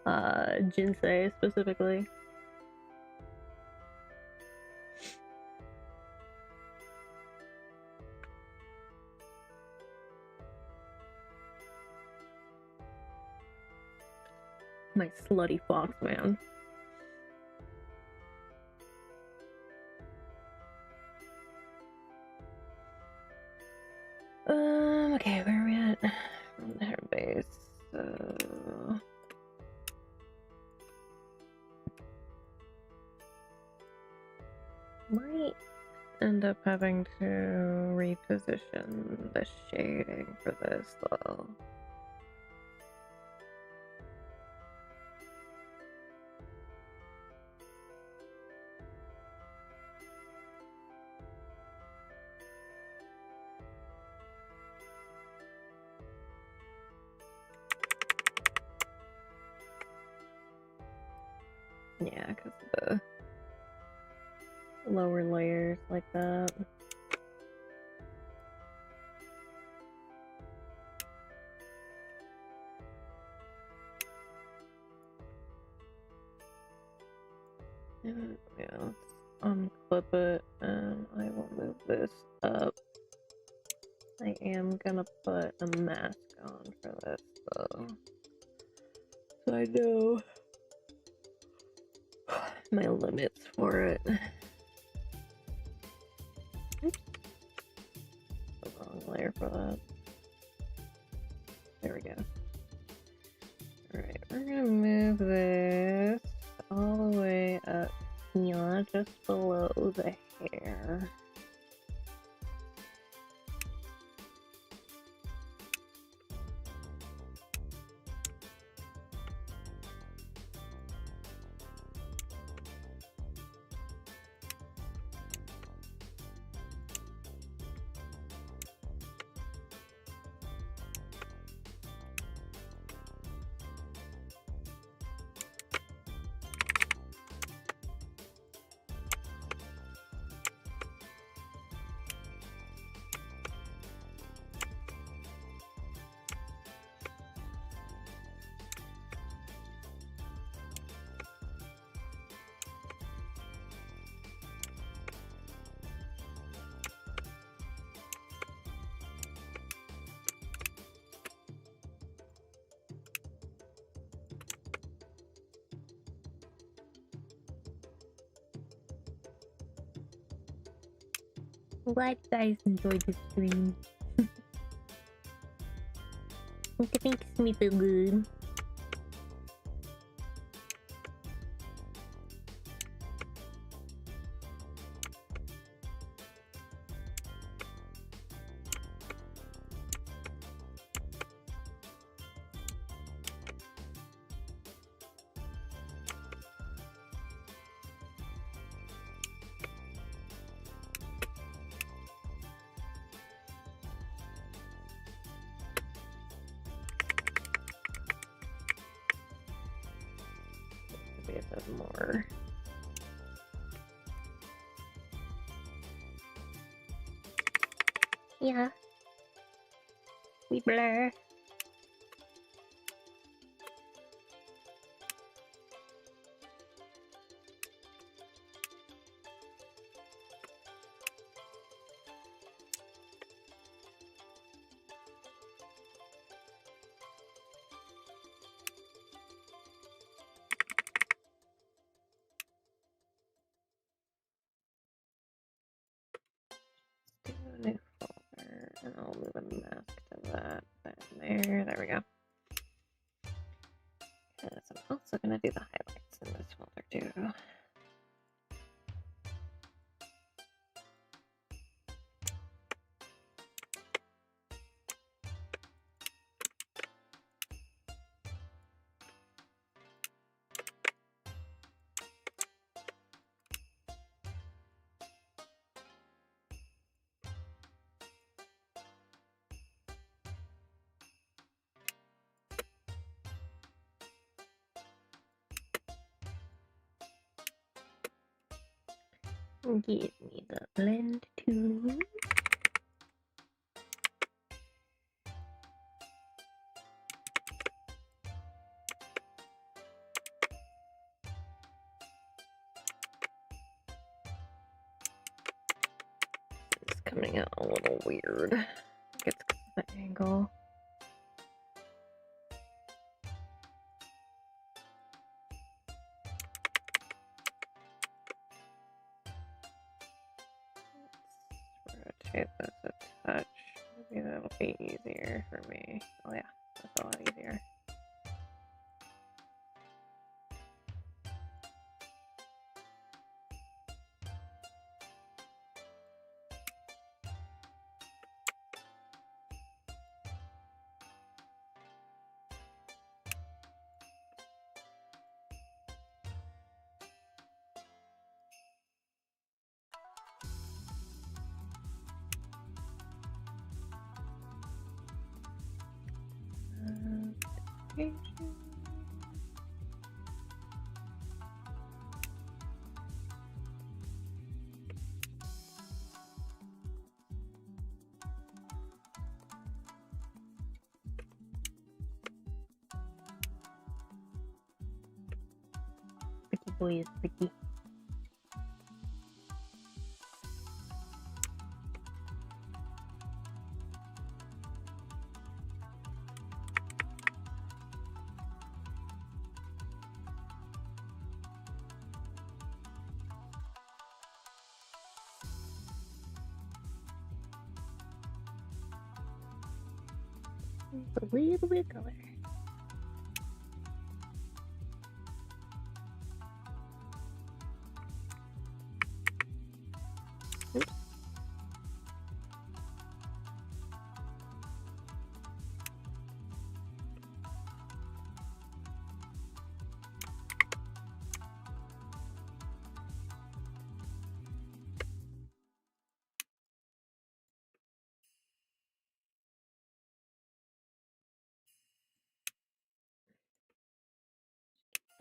A: Jinsei specifically. My slutty fox man. Okay, where are we at? On the hair base. Might end up having to reposition the shading for this though. Yeah, because the lower layers like that. And yeah, let's unclip it and I will move this up. I am gonna put a mask on for this though. So I know my limits for it. Oops. The wrong layer for that. There we go. Alright, we're gonna move this all the way up here, just below the hair. I'm glad you guys enjoyed the stream. It makes me feel good. Maybe a bit more. Yeah. We blur. Do a new folder, and I'll move a mask to that. There we go. Because I'm also gonna do the highlights in this folder too. Give me the blend tool. It's coming out a little weird. I think it's because of the angle. Let's rotate this a touch. Maybe that'll be easier for me. Oh yeah, that's a lot easier. Pretty boy is pretty. A little bit of color. Oops.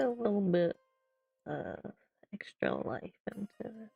A: A little bit of extra life into it.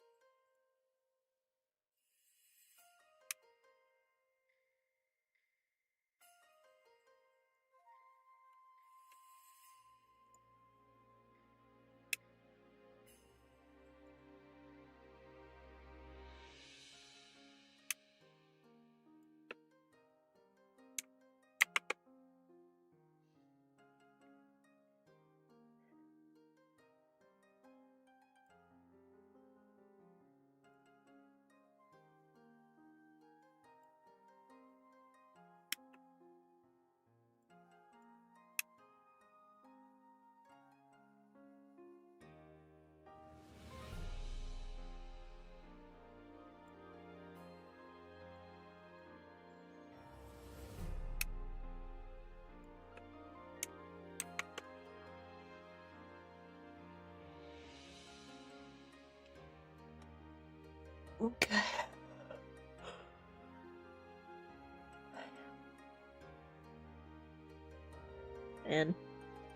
A: man.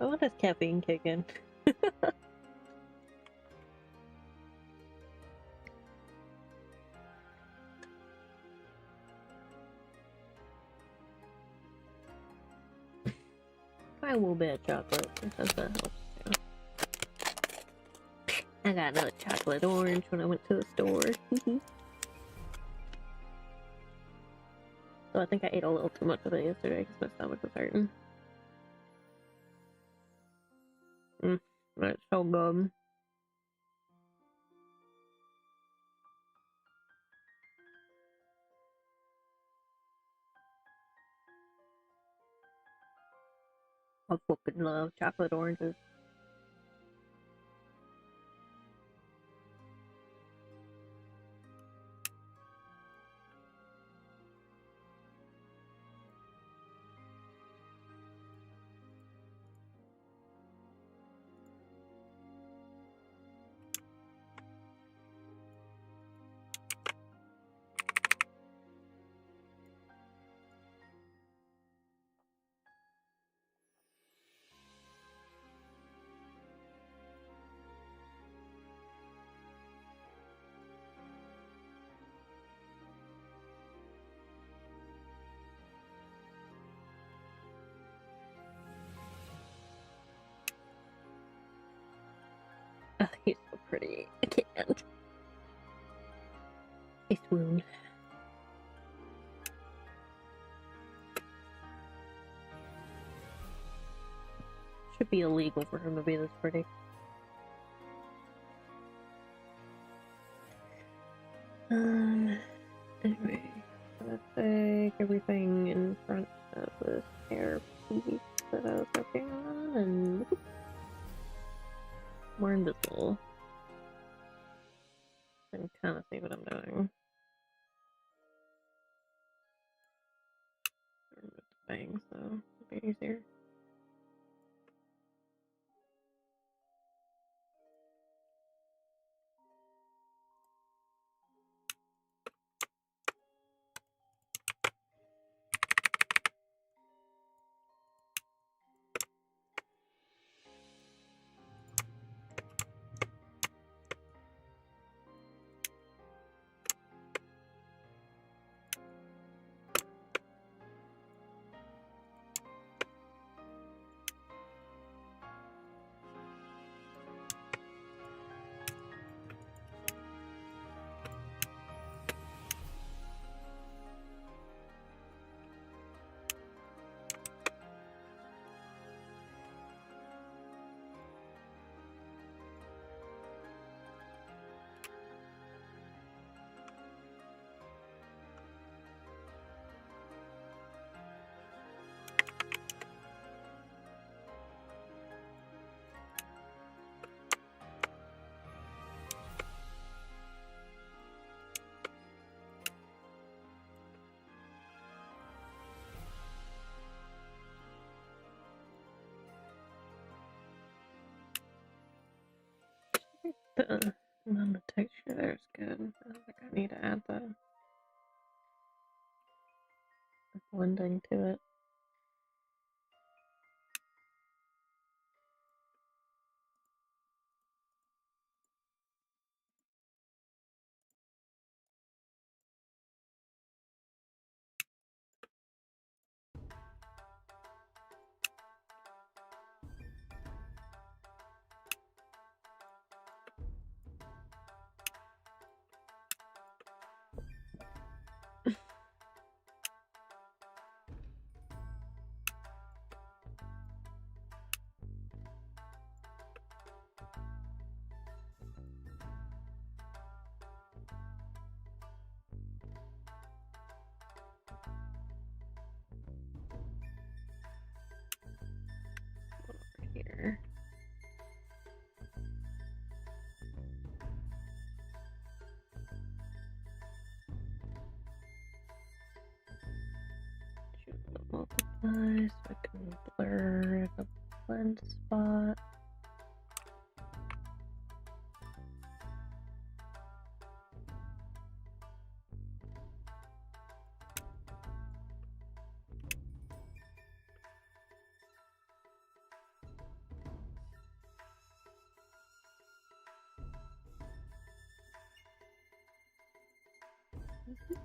A: Oh, when does caffeine kick in? Try a little bit of chocolate, because that helps too. I got another chocolate orange when I went to the store. So I think I ate a little too much of it yesterday because my stomach was hurting. It's so good. I fucking love chocolate oranges. Oh, he's so pretty. I can't. I swoon. Should be illegal for him to be this pretty. Anyway, let's take everything in front of this hair piece that I was working on and more invisible. I can kind of see what I'm doing. Remove the bangs, so it'll be easier. The amount of texture there is good. I don't think I need to add the blending to it. Over here. Choose the multiply so I can blur the blend spot. Okay.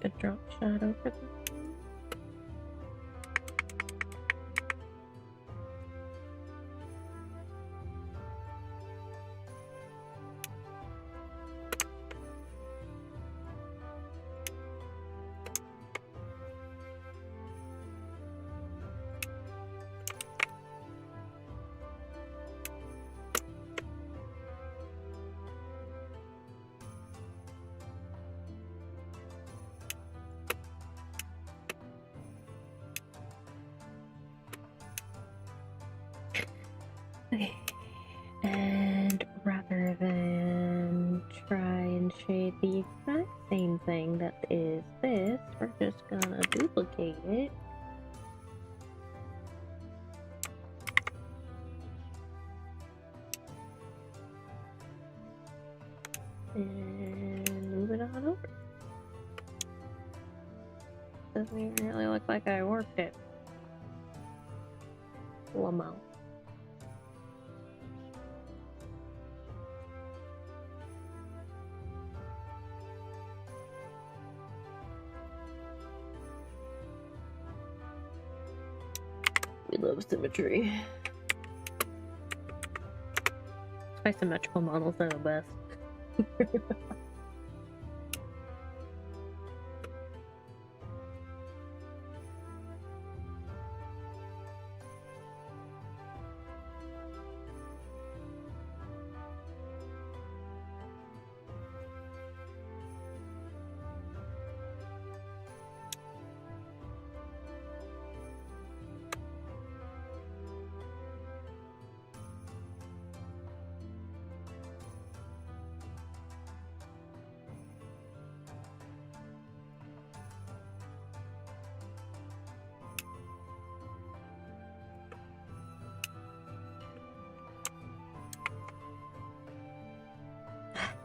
A: A drop shot over there. Okay. And rather than try and shade the exact same thing that is this, we're just gonna duplicate it. And move it on over. doesn't even really look like I worked it. Lamo. We love symmetry. My symmetrical models are the best.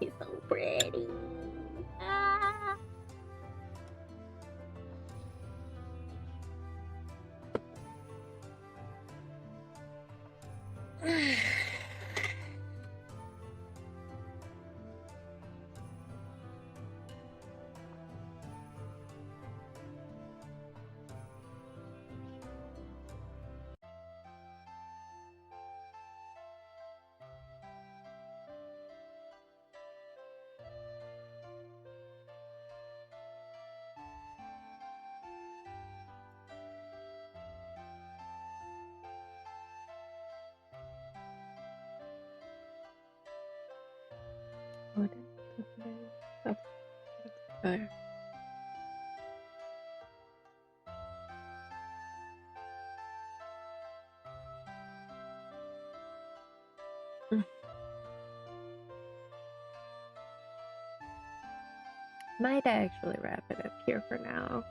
A: He's so pretty. Ah. What is this? Oh, okay. Might actually wrap it up here for now.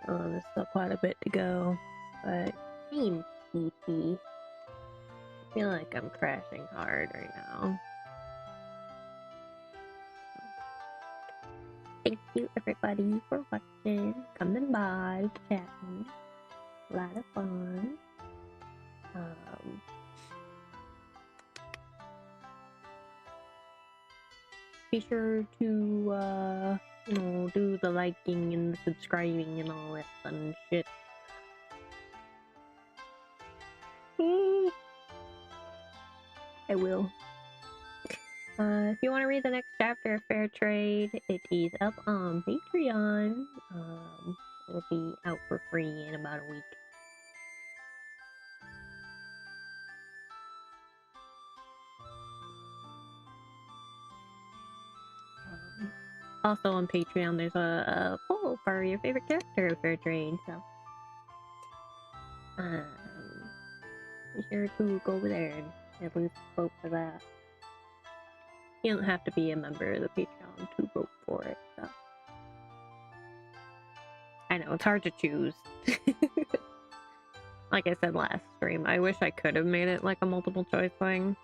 A: There's still quite a bit to go, but I'm sleepy. I feel like I'm crashing hard right now. Thank you everybody for watching, coming by, chatting. A lot of fun. Be sure to do the liking and the subscribing and all that fun shit. I will. If you want to read the next chapter of Fair Trade, it is up on Patreon. It'll be out for free in about a week. Also on Patreon, there's a poll for your favorite character of Fair Trade, so be sure to go over there and at least vote for that. You don't have to be a member of the Patreon to vote for it, so. I know, it's hard to choose. Like I said last stream, I wish I could have made it like a multiple choice thing.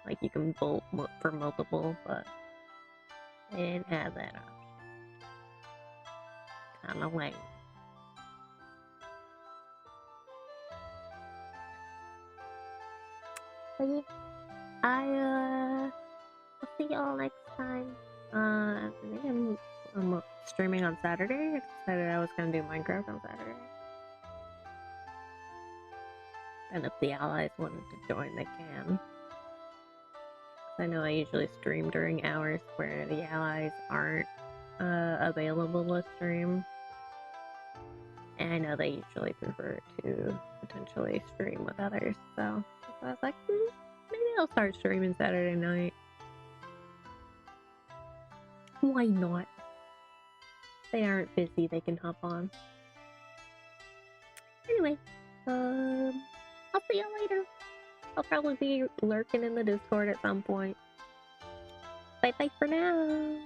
A: Like you can vote for multiple, but I didn't have that option. Kinda lame. But yeah, I'll see y'all next time. I think I'm streaming on Saturday. I decided I was gonna do Minecraft on Saturday. And if the allies wanted to join, they can. I know I usually stream during hours where the allies aren't available to stream. And I know they usually prefer to potentially stream with others, so I was like, maybe I'll start streaming Saturday night. Why not? If they aren't busy, they can hop on. Anyway, I'll see you later. I'll probably be lurking in the Discord at some point. Bye bye for now.